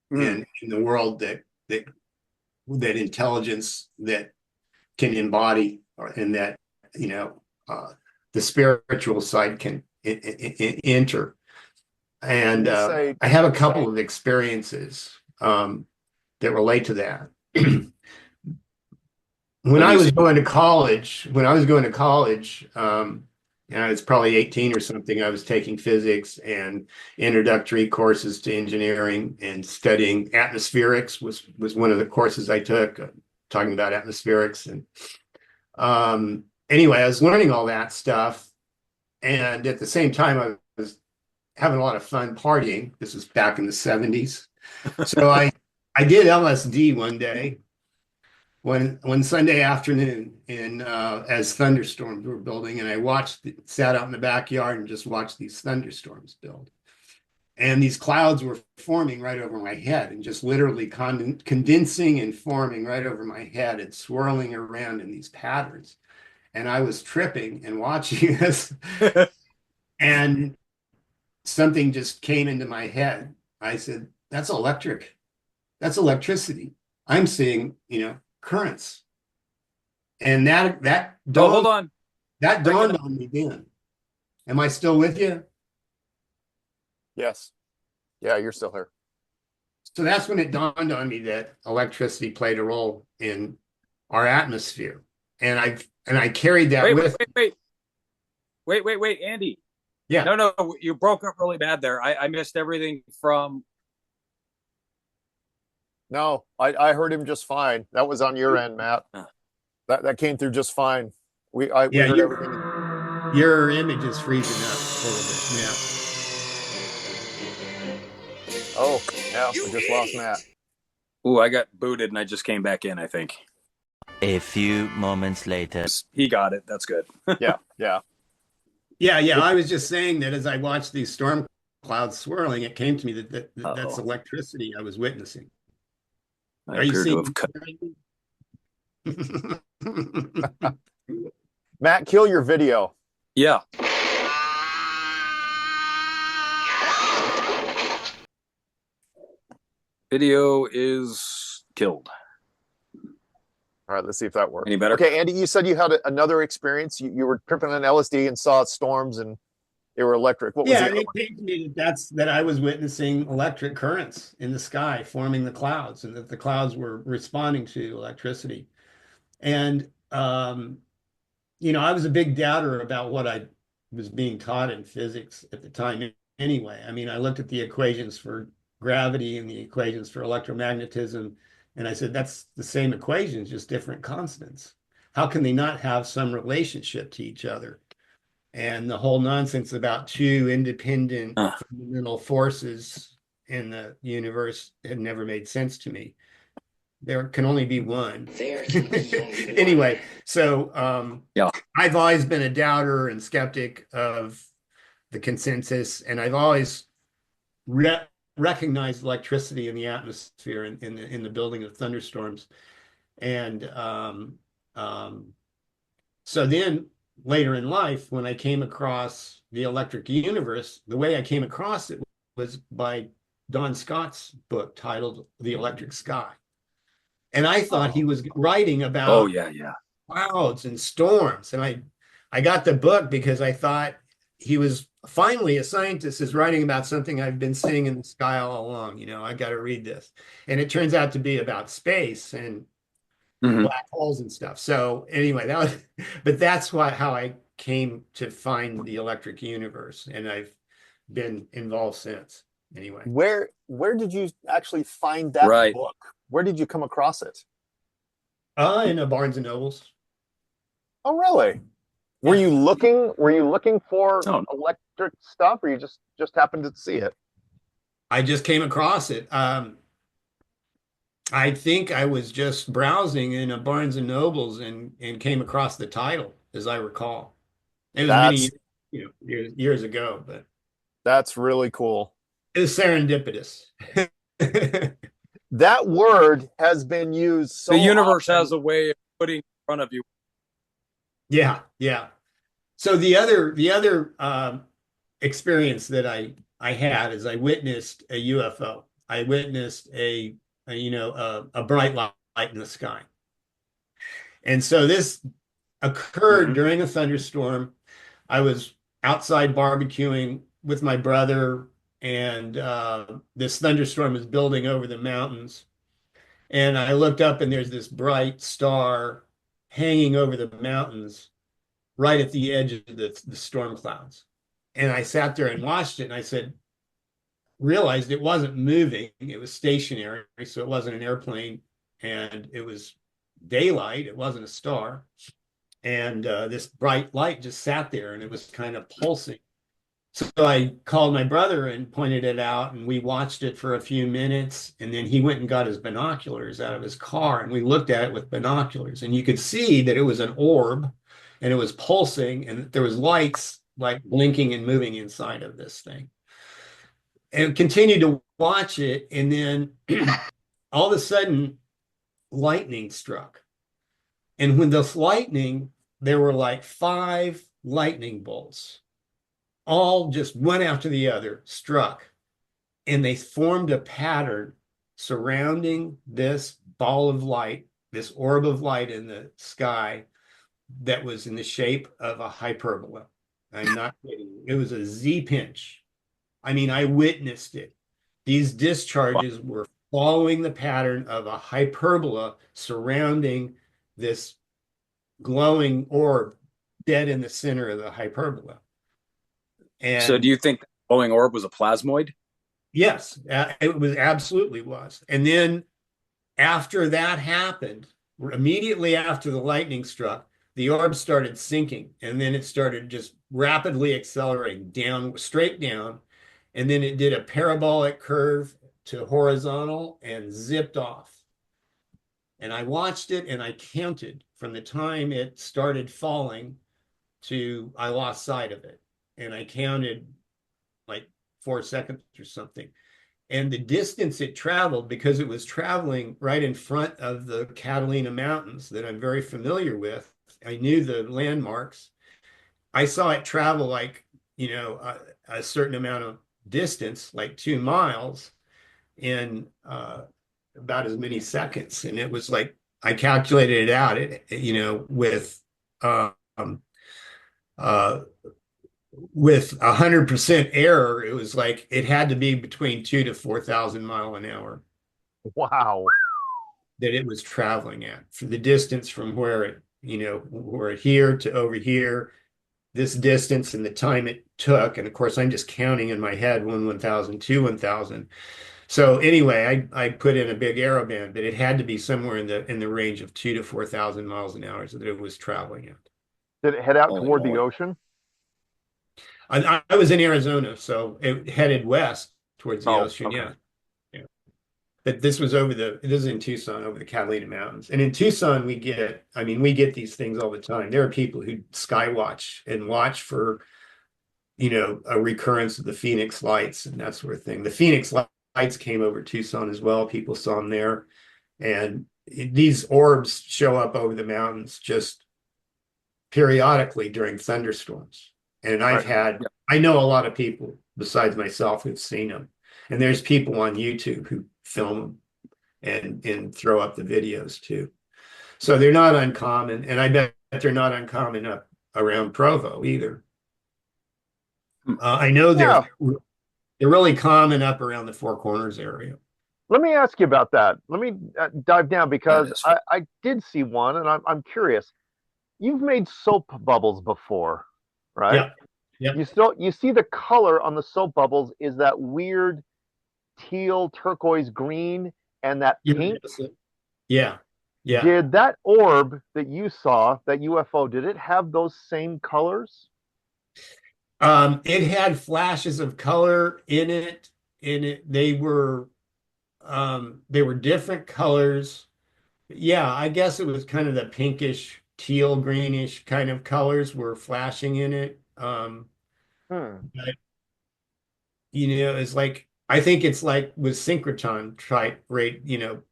in the world that intelligence that can embody, and that the spiritual side can enter. And I have a couple of experiences that relate to that. When I was going to college, I was probably 18 or something. I was taking physics and introductory courses to engineering, and studying atmospherics was one of the courses I took, talking about atmospherics. And anyway, I was learning all that stuff. And at the same time, I was having a lot of fun partying. This was back in the 70s. So I did LSD one day, one Sunday afternoon, as thunderstorms were building, and I sat out in the backyard and just watched these thunderstorms build. And these clouds were forming right over my head, and just literally condensing and forming right over my head and swirling around in these patterns. and I was tripping and watching this, and something just came into my head. I said, that's electric. That's electricity. I'm seeing, currents. And that Oh, dawned, hold on. that Break it dawned up. on me then. Am I still with you? Yes. Yeah, you're still here. So that's when it dawned on me that electricity played a role in our atmosphere. And I carried that with Wait, Andy. yeah. No, you broke up really bad there. I missed everything from. No, I heard him just fine. That was on your end, Matt. That came through just fine. We heard everything. Your image is freezing up a little bit. Oh, yeah, we just lost Matt. Ooh, I got booted and I just came back in, I think. A few moments later. He got it. That's good. Yeah. Yeah. I was just saying that as I watched these storm clouds swirling, it came to me that that's electricity I was witnessing. I Are you appear to seeing? have cut. Matt, kill your video. Yeah. Video is killed. All right, let's see if that works. Any better? Okay, Andy, you said you had another experience. You were tripping on LSD and saw storms and they were electric. What was Yeah, the other it came to me that I was witnessing electric currents in the sky forming the clouds, and that the clouds were responding to electricity. And I was a big doubter about what I was being taught in physics at the time anyway. I mean, I looked at the equations for gravity and the equations for electromagnetism, and I said, that's the same equations, just different constants. How can they not have some relationship to each other? And the whole nonsense about two independent fundamental forces in the universe had never made sense to me. There can only be one. Anyway, so Yeah. I've always been a doubter and skeptic of the consensus, and I've always recognized electricity in the atmosphere in the building of thunderstorms. And so then later in life, when I came across the electric universe, the way I came across it was by Don Scott's book titled The Electric Sky. And I thought he was writing about clouds and storms. And I got the book because I thought he was finally, a scientist is writing about something I've been seeing in the sky all along. I got to read this. And it turns out to be about space and black holes and stuff. So anyway, that's how I came to find the electric universe. And I've been involved since. Anyway. Where did you actually find that book? Where did you come across it? In a Barnes and Nobles. Oh, really? Were you looking for electric stuff, or you just happened to see it? I just came across it. I think I was just browsing in a Barnes and Nobles and came across the title, as I recall. It was many years ago, but that's really cool. It was serendipitous. That word has been used so the universe often. has a way of putting in front of you. Yeah. So the other experience that I had is I witnessed a UFO. I witnessed a bright light in the sky. And so this occurred during a thunderstorm. I was outside barbecuing with my brother, and this thunderstorm was building over the mountains. And I looked up, and there's this bright star hanging over the mountains right at the edge of the storm clouds. And I sat there and watched it, and I realized it wasn't moving. It was stationary, so it wasn't an airplane, and it was daylight. It wasn't a star. And this bright light just sat there, and it was kind of pulsing. So I called my brother and pointed it out, and we watched it for a few minutes, and then he went and got his binoculars out of his car, and we looked at it with binoculars, and you could see that it was an orb, and it was pulsing, and there was lights like blinking and moving inside of this thing. And continued to watch it, and then all of a sudden, lightning struck. And when this lightning there were like 5 lightning bolts, all just one after the other, struck, and they formed a pattern surrounding this ball of light, this orb of light in the sky that was in the shape of a hyperbola. I'm not kidding you. It was a Z pinch. I mean, I witnessed it. These discharges were following the pattern of a hyperbola surrounding this glowing orb dead in the center of the hyperbola. And so do you think the glowing orb was a plasmoid? yes, it was absolutely was. And then after that happened, immediately after the lightning struck, the orb started sinking, and then it started just rapidly accelerating down, straight down, and then it did a parabolic curve to horizontal and zipped off. And I watched it and I counted from the time it started falling to I lost sight of it. And I counted like 4 seconds or something. And the distance it traveled, because it was traveling right in front of the Catalina Mountains that I'm very familiar with, I knew the landmarks. I saw it travel like, a certain amount of distance, like 2 miles, in about as many seconds. And it was like, I calculated it out, with 100% error, it was like it had to be between 2 to 4,000 mile an hour. Wow. That it was traveling at for the distance from where it, where here to over here, this distance and the time it took. And of course, I'm just counting in my head 1,000, 2,000. So anyway, I put in a big arrow band, but it had to be somewhere in the range of 2 to 4,000 miles an hour that it was traveling at. Did it head out Holy toward the moly. ocean? I was in Arizona, so it headed west towards the ocean. Okay. Yeah. But this was this is in Tucson, over the Catalina Mountains. And in Tucson, we get these things all the time. There are people who sky watch and watch for, a recurrence of the Phoenix lights and that sort of thing. The Phoenix lights came over Tucson as well. People saw them there. And these orbs show up over the mountains just periodically during thunderstorms. And I know a lot of people besides myself who've seen them. And there's people on YouTube who film them and throw up the videos too. So they're not uncommon. And I bet they're not uncommon up around Provo either. I know they're really common up around the Four Corners area. Let me ask you about that. Let me dive down, because I did see one, and I'm curious. You've made soap bubbles before, right? Yeah. You see the color on the soap bubbles is that weird teal, turquoise green, and that pink. Yeah. Did that orb that you saw, that UFO, did it have those same colors? It had flashes of color in it. They were different colors. Yeah, I guess it was kind of the pinkish, teal, greenish kind of colors were flashing in it. But, it's like, I think it's like with synchrotron type rate,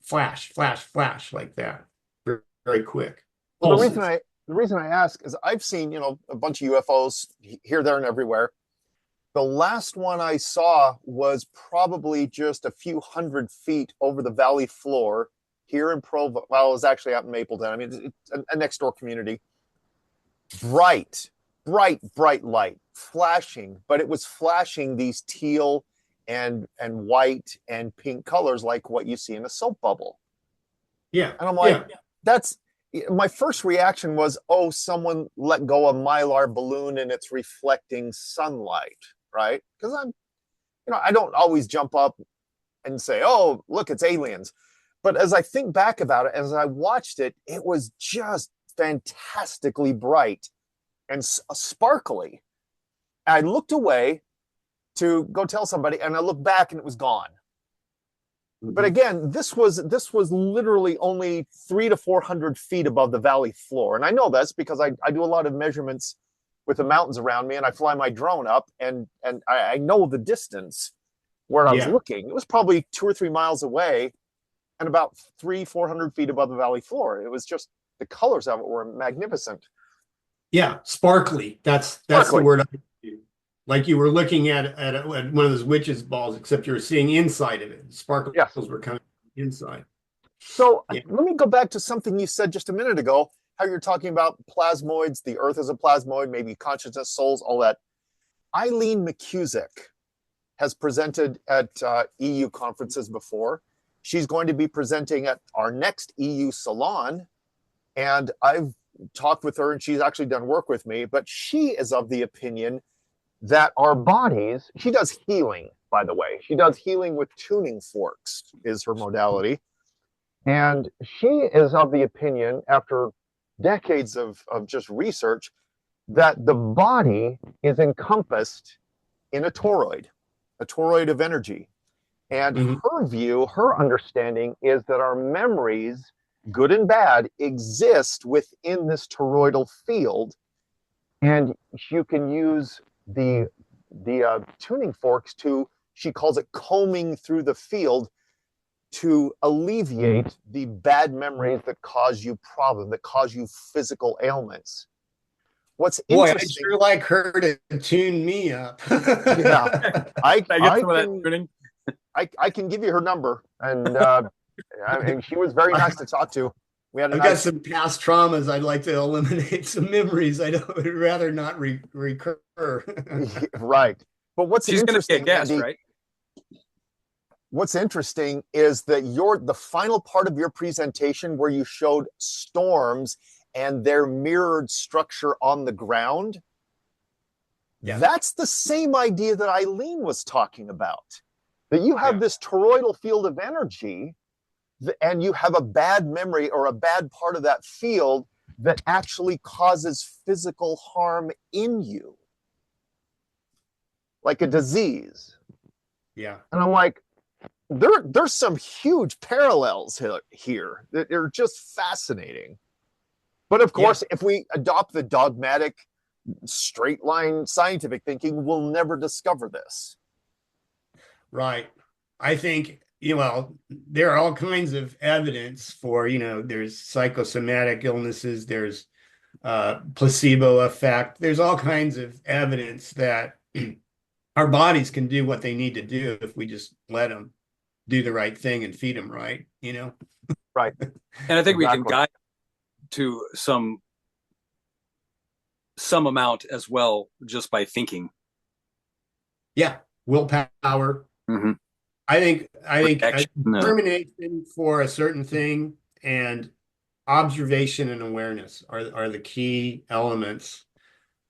flash, flash, flash like that, very, very quick. Well, the reason I ask is I've seen, a bunch of UFOs here, there, and everywhere. The last one I saw was probably just a few hundred feet over the valley floor here in Provo. Well, it was actually out in Mapleton. I mean, it's a next door community. Bright light flashing, but it was flashing these teal and white and pink colors like what you see in a soap bubble. Yeah. And I'm like, that's my first reaction was, oh, someone let go a Mylar balloon and it's reflecting sunlight, right? Because I don't always jump up and say, oh, look, it's aliens. But as I think back about it, as I watched it, it was just fantastically bright and sparkly. I looked away to go tell somebody, and I looked back and it was gone. But again, this was literally only 300 to 400 feet above the valley floor. And I know that's because I do a lot of measurements with the mountains around me, and I fly my drone up, and I know the distance where I was looking. It was probably 2 or 3 miles away and about 400 feet above the valley floor. It was just, the colors of it were magnificent. Yeah, sparkly. That's the Sparkly. word I use. Like you were looking at one of those witch's balls, except you were seeing inside of it. Sparkles Yes. were kind of inside. So Yeah. let me go back to something you said just a minute ago, how you're talking about plasmoids, the earth is a plasmoid, maybe consciousness, souls, all that. Eileen McCusick has presented at EU conferences before. She's going to be presenting at our next EU Salon. And I've talked with her and she's actually done work with me, but she is of the opinion that our bodies, she does healing, by the way. She does healing with tuning forks is her modality. And she is of the opinion, after decades of just research, that the body is encompassed in a toroid of energy. And her view, her understanding is that our memories, good and bad, exist within this toroidal field. And you can use the tuning forks to, she calls it combing through the field, to alleviate the bad memories that cause you problems, that cause you physical ailments. What's Boy, I'd interesting, sure like her to tune me up. yeah, I I can give you her number, and she was very nice to talk to. We had a I've got some past traumas. I'd like to eliminate some memories. I would rather not recur. Right. But what's She's going to interesting, get guessed, Andy, right? what's interesting is that the final part of your presentation where you showed storms and their mirrored structure on the ground, that's the same idea that Eileen was talking about. That you have this toroidal field of energy and you have a bad memory or a bad part of that field that actually causes physical harm in you, like a disease. Yeah. And I'm like, there's some huge parallels here that are just fascinating. But of course, if we adopt the dogmatic, straight line scientific thinking, we'll never discover this. Right. I think, there are all kinds of evidence for, there's psychosomatic illnesses, there's placebo effect. There's all kinds of evidence that our bodies can do what they need to do if we just let them do the right thing and feed them right, Right. And I think we can guide to some amount as well just by thinking. Yeah, willpower. I think determination for a certain thing and observation and awareness are the key elements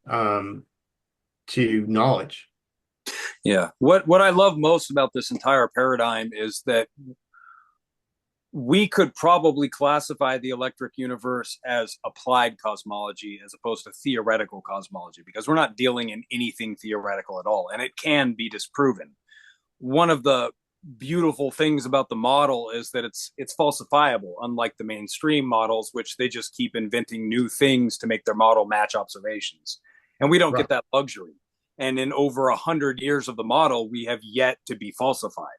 to knowledge. Yeah. What I love most about this entire paradigm is that we could probably classify the electric universe as applied cosmology as opposed to theoretical cosmology, because we're not dealing in anything theoretical at all, and it can be disproven. One of the beautiful things about the model is that it's falsifiable, unlike the mainstream models, which they just keep inventing new things to make their model match observations. And we don't get that luxury. And in over 100 years of the model, we have yet to be falsified.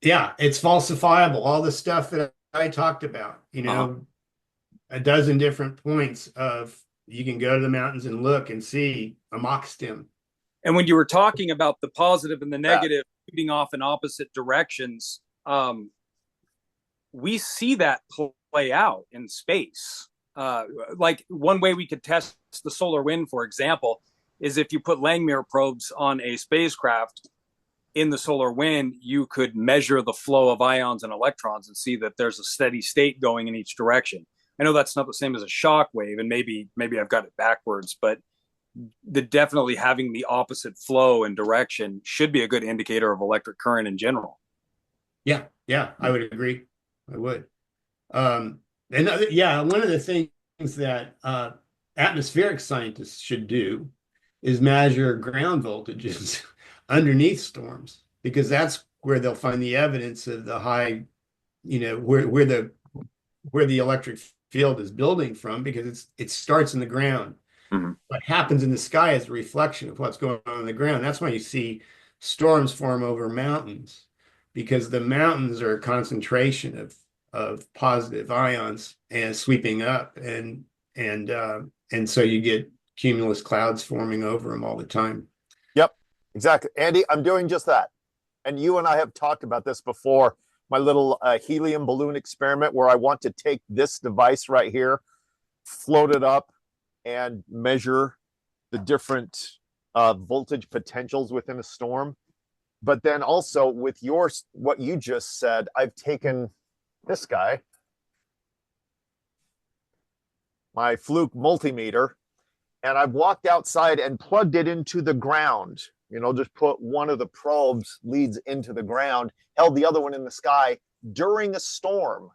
Yeah, it's falsifiable. All the stuff that I talked about, a dozen different points of, you can go to the mountains and look and see a mock stem. And when you were talking about the positive and the negative shooting off in opposite directions, we see that play out in space. Like one way we could test the solar wind, for example, is if you put Langmuir probes on a spacecraft in the solar wind, you could measure the flow of ions and electrons and see that there's a steady state going in each direction. I know that's not the same as a shock wave, and maybe I've got it backwards, but definitely having the opposite flow and direction should be a good indicator of electric current in general. Yeah, I would agree. I would. One of the things that atmospheric scientists should do is measure ground voltages underneath storms, because that's where they'll find the evidence of the high, where the electric field is building from, because it starts in the ground. What happens in the sky is a reflection of what's going on the ground. That's why you see storms form over mountains, because the mountains are a concentration of positive ions and sweeping up, and so you get cumulus clouds forming over them all the time. Yep, exactly. Andy, I'm doing just that. And you and I have talked about this before, my little helium balloon experiment where I want to take this device right here, float it up, and measure the different voltage potentials within a storm. But then also with what you just said, I've taken this guy, my Fluke multimeter, and I've walked outside and plugged it into the ground. Just put one of the probes leads into the ground, held the other one in the sky during a storm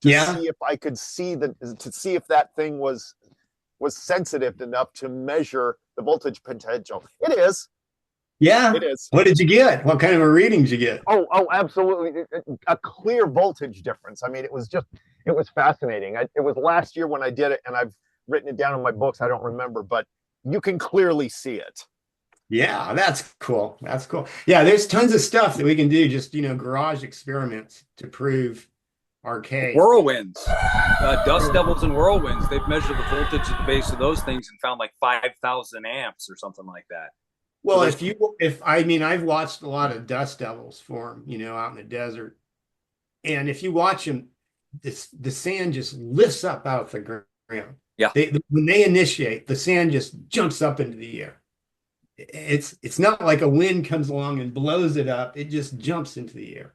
to see if I could see if that thing was sensitive enough to measure the voltage potential. It is. Yeah. It is. What did you get? What kind of a reading did you get? Oh, absolutely. A clear voltage difference. I mean, it was fascinating. It was last year when I did it, and I've written it down in my books. I don't remember, but you can clearly see it. Yeah, that's cool. That's cool. Yeah, there's tons of stuff that we can do, just, garage experiments to prove our case. Whirlwinds, dust devils and whirlwinds. They've measured the voltage at the base of those things and found like 5,000 amps or something like that. Well, I've watched a lot of dust devils form, out in the desert. And if you watch them, the sand just lifts up out the ground. Yeah. When they initiate, the sand just jumps up into the air. It's not like a wind comes along and blows it up. It just jumps into the air.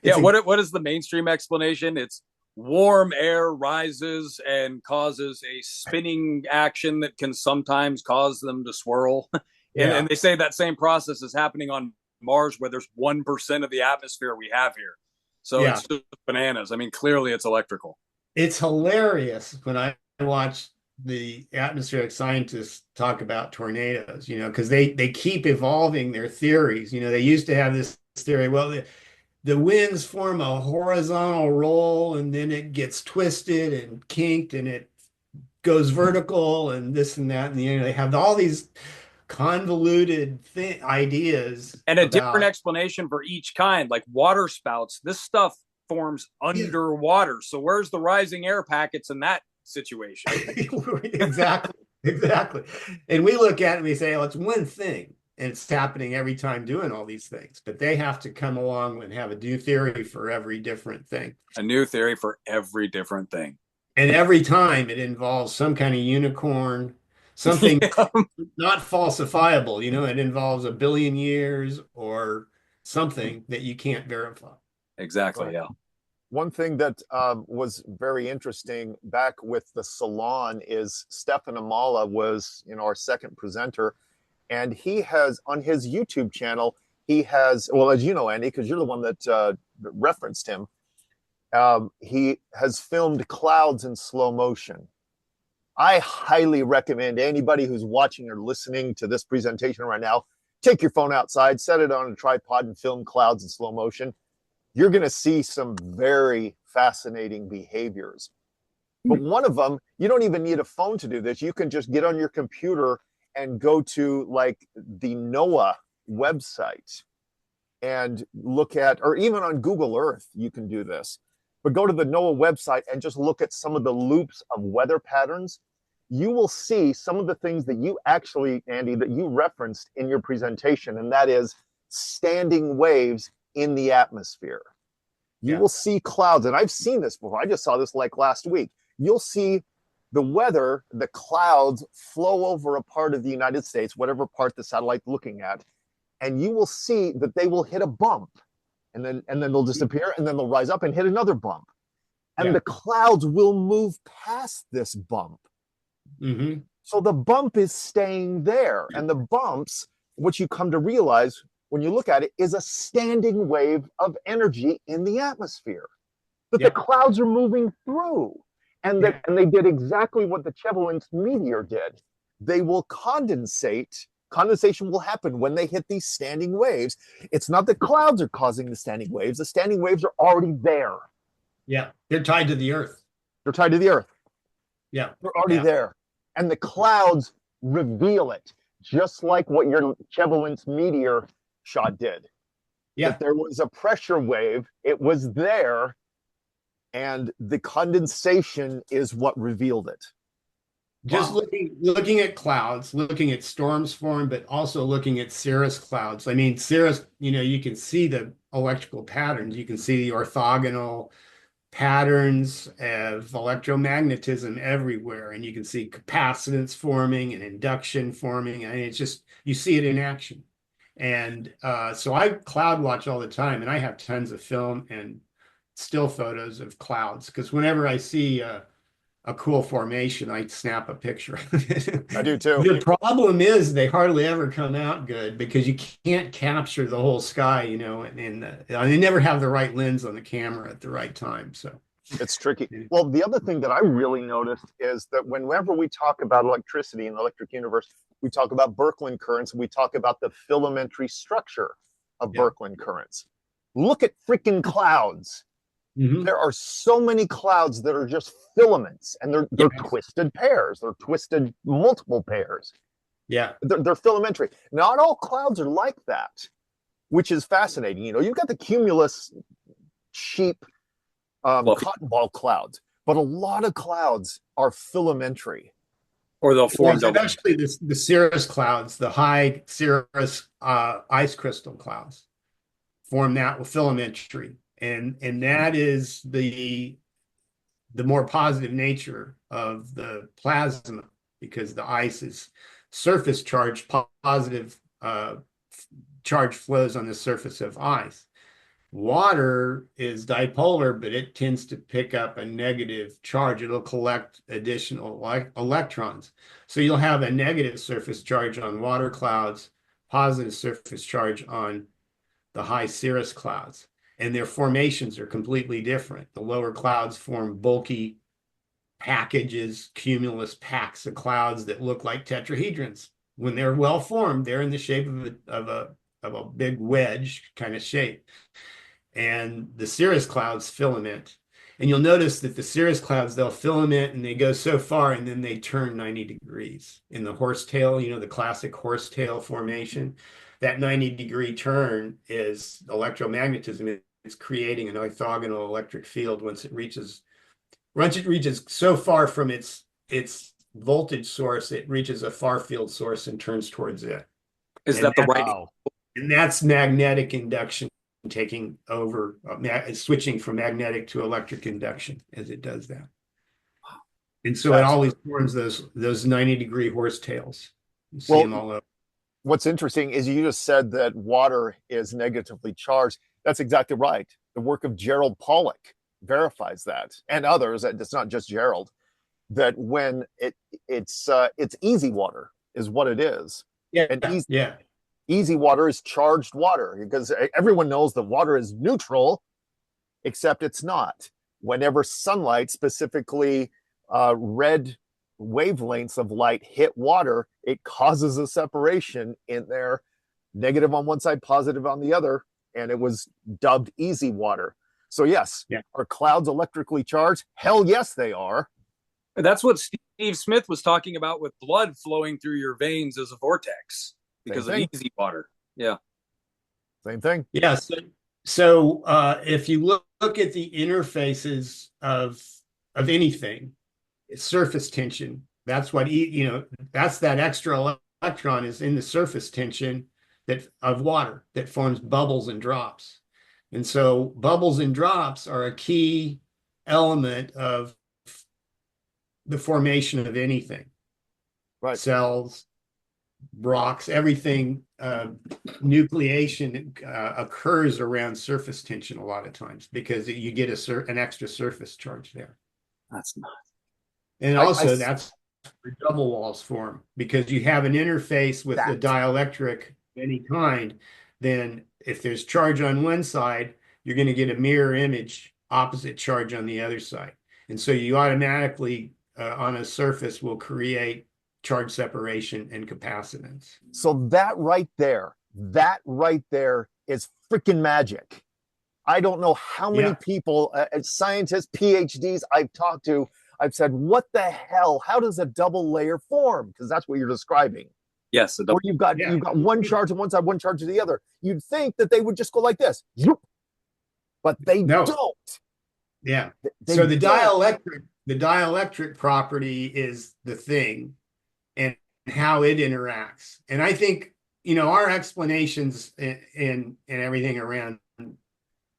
What is the mainstream explanation? It's warm air rises and causes a spinning action that can sometimes cause them to swirl. And they say that same process is happening on Mars, where there's 1% of the atmosphere we have here. So it's just bananas. I mean, clearly it's electrical. It's hilarious when I watch the atmospheric scientists talk about tornadoes, because they keep evolving their theories. They used to have this theory, well, the winds form a horizontal roll and then it gets twisted and kinked and it goes vertical and this and that. And they have all these convoluted ideas and a different explanation for each kind, like water spouts. This stuff forms underwater. So where's the rising air packets in that situation? Exactly. And we look at it and we say, it's one thing and it's happening every time doing all these things, but they have to come along and have a new theory for every different thing. A new theory for every different thing. And every time it involves some kind of unicorn, something not falsifiable, it involves 1 billion years or something that you can't verify. Exactly. Yeah. One thing that was very interesting back with the salon is Stefan Amala was, our second presenter, and he has on his YouTube channel, well, as you know, Andy, because you're the one that referenced him, he has filmed clouds in slow motion. I highly recommend anybody who's watching or listening to this presentation right now, take your phone outside, set it on a tripod and film clouds in slow motion. You're going to see some very fascinating behaviors. But one of them, you don't even need a phone to do this. You can just get on your computer and go to like the NOAA website and look at, or even on Google Earth, you can do this. But go to the NOAA website and just look at some of the loops of weather patterns. You will see some of the things that you actually, Andy, that you referenced in your presentation, and that is standing waves in the atmosphere. You will see clouds, and I've seen this before. I just saw this like last week. You'll see the weather, the clouds flow over a part of the United States, whatever part the satellite's looking at, and you will see that they will hit a bump. And then they'll disappear, and then they'll rise up and hit another bump. And the clouds will move past this bump. Mm-hmm. So the bump is staying there. And the bumps, what you come to realize when you look at it, is a standing wave of energy in the atmosphere that the clouds are moving through. And they did exactly what the Chevrolet's meteor did. They will condensate. Condensation will happen when they hit these standing waves. It's not the clouds are causing the standing waves. The standing waves are already there. Yeah, they're tied to the earth. They're tied to the earth. Yeah. They're already there. And the clouds reveal it, just like what your Chevrolet's meteor shot did. Yeah. If there was a pressure wave, it was there, and the condensation is what revealed it. Just Wow. looking at clouds, looking at storms form, but also looking at cirrus clouds. I mean, cirrus, you can see the electrical patterns. You can see the orthogonal patterns of electromagnetism everywhere, and you can see capacitance forming and induction forming. And it's just, you see it in action. And so I cloud watch all the time, and I have tons of film and still photos of clouds, because whenever I see a cool formation, I snap a picture. I do too. The problem is they hardly ever come out good because you can't capture the whole sky, and they never have the right lens on the camera at the right time. So it's tricky. Well, the other thing that I really noticed is that whenever we talk about electricity in the electric universe, we talk about Birkeland currents, we talk about the filamentary structure of Birkeland currents. Look at freaking clouds. Mm-hmm. There are so many clouds that are just filaments, and they're twisted pairs. They're twisted multiple pairs. Yeah. They're filamentary. Not all clouds are like that, which is fascinating. You've got the cumulus sheep cotton ball clouds, but a lot of clouds are filamentary. Or they'll form double. Especially the cirrus clouds, the high cirrus ice crystal clouds form that with filamentary. And that is the more positive nature of the plasma, because the ice is surface charge, positive charge flows on the surface of ice. Water is dipolar, but it tends to pick up a negative charge. It'll collect additional electrons. So you'll have a negative surface charge on water clouds, positive surface charge on the high cirrus clouds. And their formations are completely different. The lower clouds form bulky packages, cumulus packs of clouds that look like tetrahedrons. When they're well formed, they're in the shape of a big wedge kind of shape. And the cirrus clouds filament. And you'll notice that the cirrus clouds, they'll filament and they go so far and then they turn 90 degrees. In the horsetail, the classic horsetail formation, that 90-degree turn is electromagnetism. It's creating an orthogonal electric field once it reaches so far from its voltage source, it reaches a far field source and turns towards it. Is that the right? And that's magnetic induction taking over, switching from magnetic to electric induction as it does that. And so it always forms those 90-degree horsetails. You see them all over. What's interesting is you just said that water is negatively charged. That's exactly right. The work of Gerald Pollack verifies that, and others. It's not just Gerald. That when it's easy water is what it is. Yeah, and easy water is charged water, because everyone knows that water is neutral, except it's not. Whenever sunlight, specifically red wavelengths of light, hit water, it causes a separation in there, negative on one side, positive on the other, and it was dubbed easy water. So yes, are clouds electrically charged? Hell yes, they are. That's what Steve Smith was talking about with blood flowing through your veins as a vortex because of easy water. Yeah. Same thing. Yeah. So if you look at the interfaces of anything, surface tension, that's what that's that extra electron is in the surface tension of water that forms bubbles and drops. And so bubbles and drops are a key element of the formation of anything. Right. Cells, rocks, everything, nucleation occurs around surface tension a lot of times because you get an extra surface charge there. That's nuts. And also that's where double walls form, because you have an interface with the dielectric of any kind. Then if there's charge on one side, you're going to get a mirror image opposite charge on the other side. And so you automatically on a surface will create charge separation and capacitance. So that right there is freaking magic. I don't know how many people, scientists, PhDs I've talked to, I've said, what the hell? How does a double layer form? Because that's what you're describing. Yes. Where you've got one charge on one side, one charge on the other. You'd think that they would just go like this. But they don't. Yeah. They So don't. the dielectric property is the thing and how it interacts. And I think, our explanations and everything around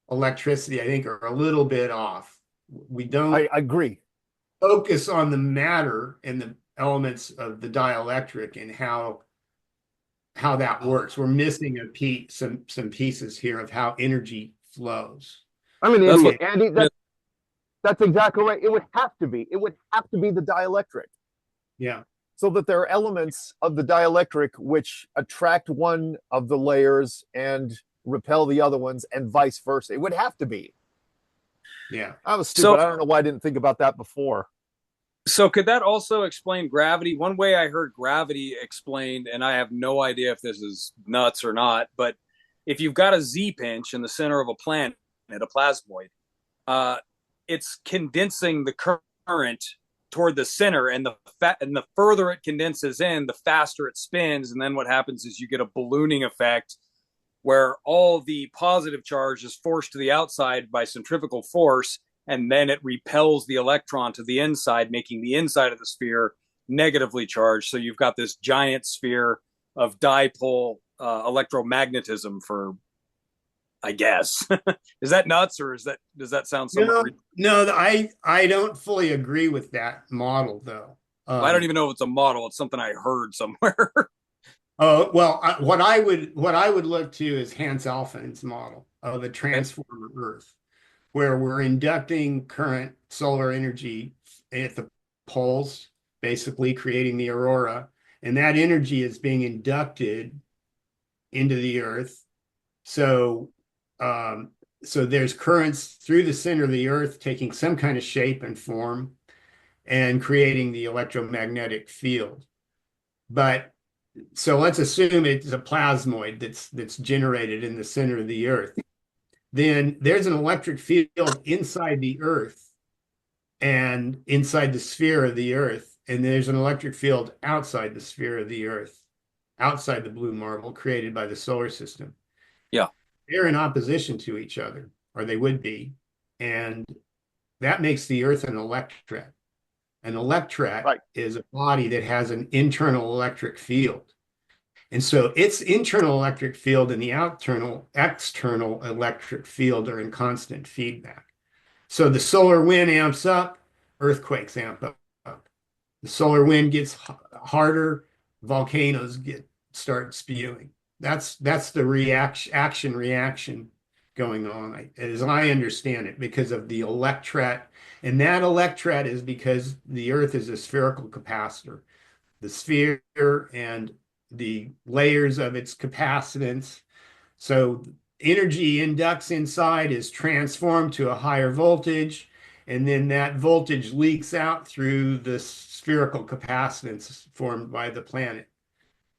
electricity, I think, are a little bit off. We don't I agree. focus on the matter and the elements of the dielectric and how that works. We're missing some pieces here of how energy flows. I mean, That's what. Andy, that's exactly right. It would have to be. It would have to be the dielectric, Yeah. so that there are elements of the dielectric which attract one of the layers and repel the other ones, and vice versa. It would have to be. Yeah. I was So, stupid. I don't know why I didn't think about that before. so could that also explain gravity? One way I heard gravity explained, and I have no idea if this is nuts or not, but if you've got a Z pinch in the center of a planet, a plasmoid, uh, it's condensing the current toward the center, and the further it condenses in, the faster it spins, and then what happens is you get a ballooning effect where all the positive charge is forced to the outside by centrifugal force, and then it repels the electron to the inside, making the inside of the sphere negatively charged. So you've got this giant sphere of dipole electromagnetism for, I guess. Is that nuts, or does that sound somewhat? No, I don't fully agree with that model though. I don't even know if it's a model. It's something I heard somewhere. Oh, well, what I would look to is Hans Alfvén's model of a transformer Earth, where we're inducting current solar energy at the poles, basically creating the aurora, and that energy is being inducted into the Earth. So, so there's currents through the center of the Earth taking some kind of shape and form and creating the electromagnetic field. But so let's assume it's a plasmoid that's generated in the center of the Earth. Then there's an electric field inside the Earth and inside the sphere of the Earth, and there's an electric field outside the sphere of the Earth, outside the blue marble created by the solar system. Yeah. They're in opposition to each other, or they would be, and that makes the Earth an electret. An electret is a body that has an internal electric field. And so its internal electric field and the external electric field are in constant feedback. So the solar wind amps up, earthquakes amp up. The solar wind gets harder, volcanoes start spewing. That's the action reaction going on, as I understand it, because of the electret. And that electret is because the Earth is a spherical capacitor. The sphere and the layers of its capacitance. So energy inducts inside is transformed to a higher voltage, and then that voltage leaks out through the spherical capacitance formed by the planet.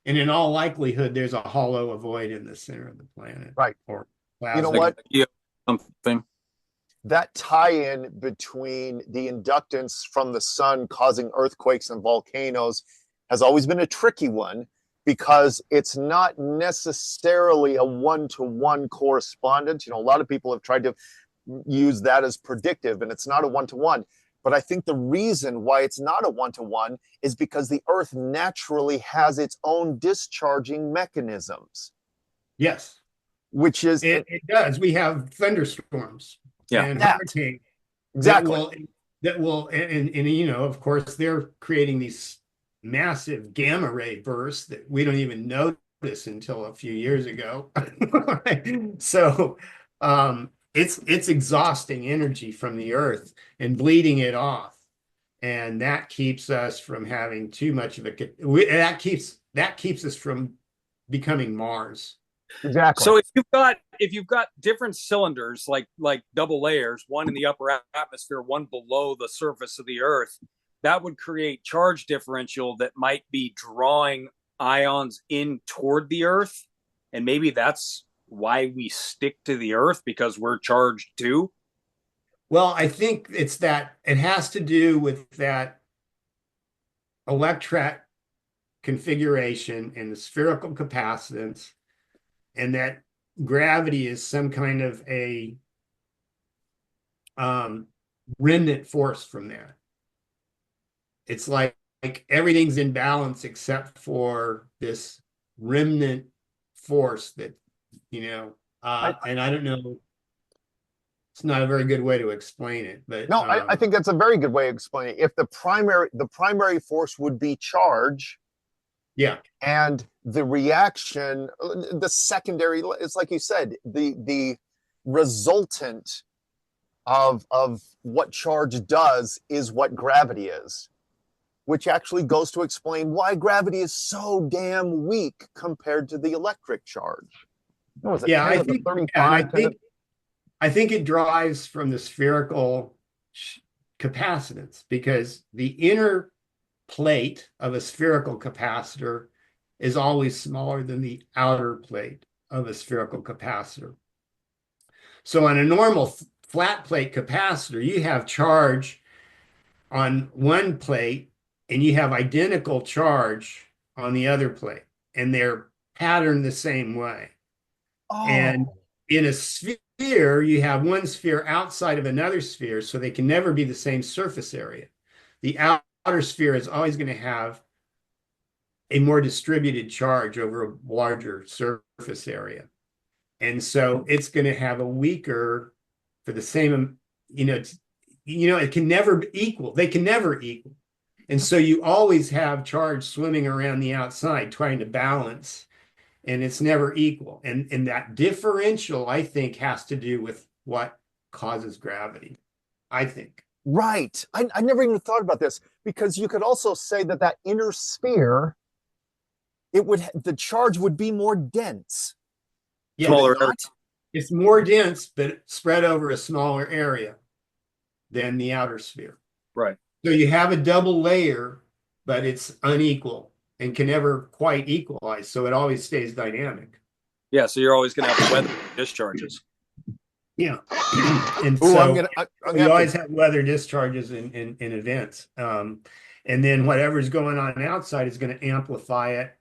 And in all likelihood, there's a hollow void in the center of the planet. Right. Or You know plasma. what? Something. That tie-in between the inductance from the sun causing earthquakes and volcanoes has always been a tricky one, because it's not necessarily a one-to-one correspondence. A lot of people have tried to use that as predictive, and it's not a one-to-one. But I think the reason why it's not a one-to-one is because the Earth naturally has its own discharging mechanisms. Yes. Which is... It does. We have thunderstorms and hurricanes. Exactly. That will, and of course, they're creating these massive gamma ray bursts that we don't even notice until a few years ago. So it's exhausting energy from the Earth and bleeding it off, and that keeps us from having too much of that keeps us from becoming Mars. Exactly. So if you've got different cylinders, like double layers, one in the upper atmosphere, one below the surface of the Earth, that would create charge differential that might be drawing ions in toward the Earth. And maybe that's why we stick to the Earth, because we're charged too. Well, I think it's that it has to do with that electret configuration and the spherical capacitance, and that gravity is some kind of a remnant force from that. It's like everything's in balance except for this remnant force that, and I don't know, it's not a very good way to explain it, but No, I think that's a very good way of explaining it. If the primary force would be charge, yeah, and the reaction, the secondary, it's like you said, the resultant of what charge does is what gravity is, which actually goes to explain why gravity is so damn weak compared to the electric charge. What was it, yeah, 10 I to the think, 35? and I think it drives from the spherical capacitance, because the inner plate of a spherical capacitor is always smaller than the outer plate of a spherical capacitor. So on a normal flat plate capacitor, you have charge on one plate and you have identical charge on the other plate, and they're patterned the same way. And in a sphere, you have one sphere outside of another sphere, so they can never be the same surface area. The outer sphere is always going to have a more distributed charge over a larger surface area. And so it's going to have a weaker, for the same, it can never equal. They can never equal. And so you always have charge swimming around the outside trying to balance, and it's never equal. And that differential, I think, has to do with what causes gravity, I think. Right. I never even thought about this, because you could also say that inner sphere, the charge would be more dense. Yeah, Smaller Would it not? it's more dense, but spread over a smaller area than the outer sphere. Right. So you have a double layer, but it's unequal and can never quite equalize. So it always stays dynamic. Yeah. So you're always going to have weather discharges. Yeah. And Ooh, so I'm you always have weather discharges in events. And then whatever's going on outside is going to amplify it.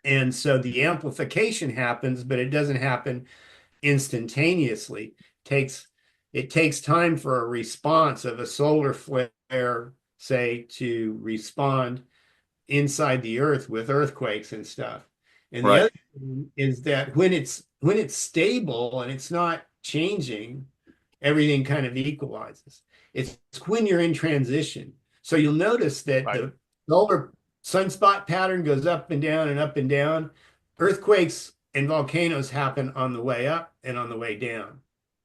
And so the amplification happens, but it doesn't happen instantaneously. It takes time for a response of a solar flare, say, to respond inside the earth with earthquakes and stuff. And the other thing is that when it's stable and it's not changing, everything kind of equalizes. It's when you're in transition. So you'll notice that the solar sunspot pattern goes up and down and up and down. Earthquakes and volcanoes happen on the way up and on the way down.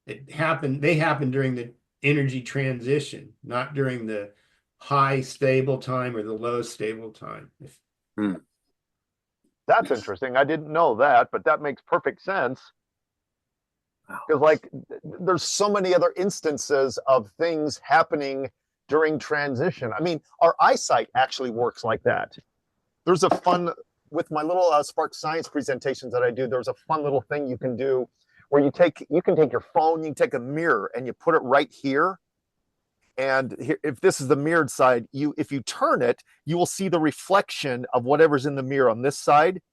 They happen during the energy transition, not during the high stable time or the low stable time. That's interesting. I didn't know that, but that makes perfect sense. Because there's so many other instances of things happening during transition. I mean, our eyesight actually works like that. There's a fun, with my little Spark Science presentations that I do, there's a fun little thing you can do where you can take your phone, you can take a mirror and you put it right here. And here, if this is the mirrored side, if you turn it, you will see the reflection of whatever's in the mirror on this side.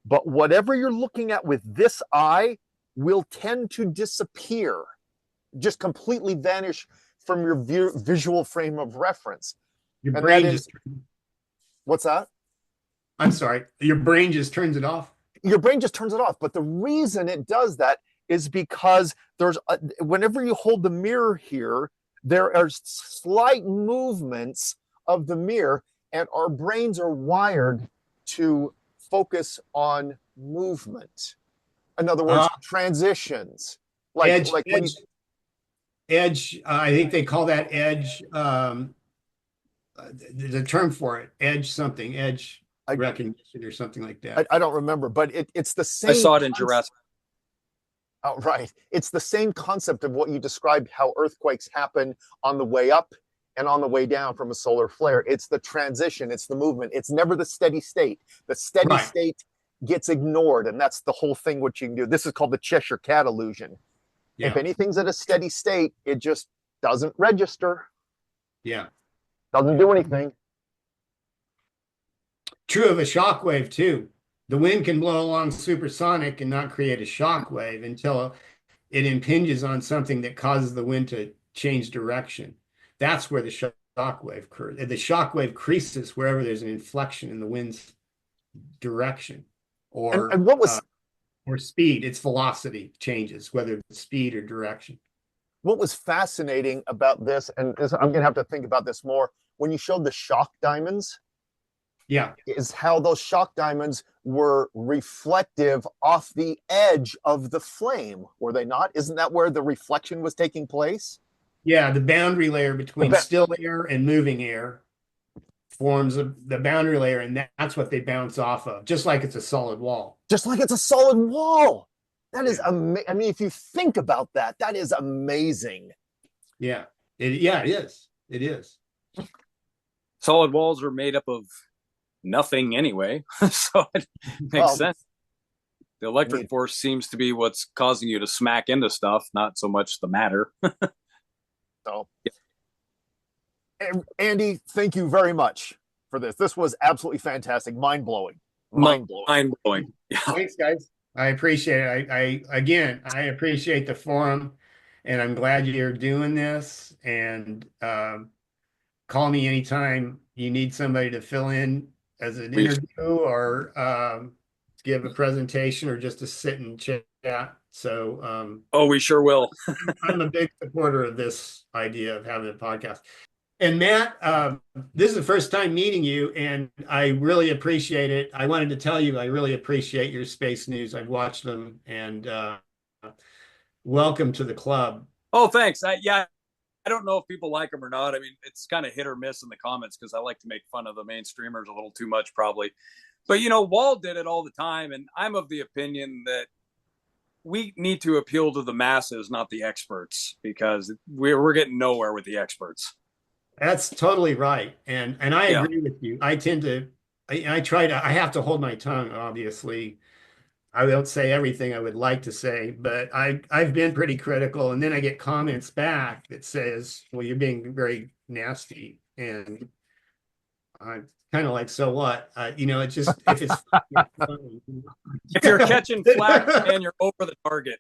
But whatever you're looking at with this eye will tend to disappear, just completely vanish from your visual frame of reference. Your brain what's that? I'm sorry. Your brain just turns it off. Your brain just turns it off. But the reason it does that is because whenever you hold the mirror here, there are slight movements of the mirror, and our brains are wired to focus on movement. In other words, transitions. Edge. I think they call that edge. There's a term for it. Edge recognition or something like that. I don't remember, but it's the same. I saw it in Jurassic. Oh, right. It's the same concept of what you described, how earthquakes happen on the way up and on the way down from a solar flare. It's the transition. It's the movement. It's never the steady state. The steady state gets ignored, and that's the whole thing what you can do. This is called the Cheshire Cat illusion. Yeah. If anything's at a steady state, it just doesn't register. Yeah. Doesn't do anything. True of a shock wave, too. The wind can blow along supersonic and not create a shock wave until it impinges on something that causes the wind to change direction. That's where the shock wave occurs. The shock wave creases wherever there's an inflection in the wind's direction, or And what was or speed. Its velocity changes, whether it's speed or direction. what was fascinating about this, and I'm going to have to think about this more, when you showed the shock diamonds, Yeah. is how those shock diamonds were reflective off the edge of the flame, were they not? Isn't that where the reflection was taking place? Yeah, the boundary layer between still air and moving air forms the boundary layer, and that's what they bounce off of, just like it's a solid wall. Just like it's a solid wall. That is amazing. I mean, if you think about that, that is amazing. Yeah. It is. It is. Solid walls are made up of nothing anyway, so it makes sense. The electric force seems to be what's causing you to smack into stuff, not so much the matter. So, Andy, thank you very much for this. This was absolutely fantastic. Mind-blowing. Mind-blowing. Yeah. Thanks, guys. I appreciate it. I appreciate the forum, and I'm glad you're doing this. And call me anytime you need somebody to fill in as an interview, or give a presentation, or just to sit and chat. So we sure will. I'm a big supporter of this idea of having a podcast. And Matt, this is the first time meeting you, and I really appreciate it. I wanted to tell you I really appreciate your space news. I've watched them, and welcome to the club. Oh, thanks. I don't know if people like them or not. I mean, it's kind of hit or miss in the comments, because I like to make fun of the mainstreamers a little too much, probably. But, Walt did it all the time, and I'm of the opinion that we need to appeal to the masses, not the experts, because we're getting nowhere with the experts. That's totally right. And I agree with you. I have to hold my tongue, obviously. I don't say everything I would like to say, but I've been pretty critical. And then I get comments back that says, well, you're being very nasty. And I'm kind of like, so what? It's just, if it's funny. If you're catching flack, and you're over the target.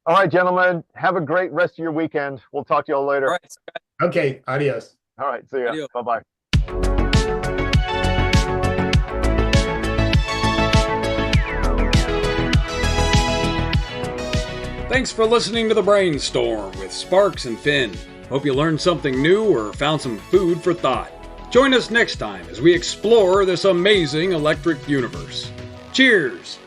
All right, gentlemen, have a great rest of your weekend. We'll talk to you all later. All right. Okay, adios. All right, see ya. Adios. Bye-bye. Thanks for listening to the Brainstorm with Sparks and Finn. Hope you learned something new or found some food for thought. Join us next time as we explore this amazing electric universe. Cheers!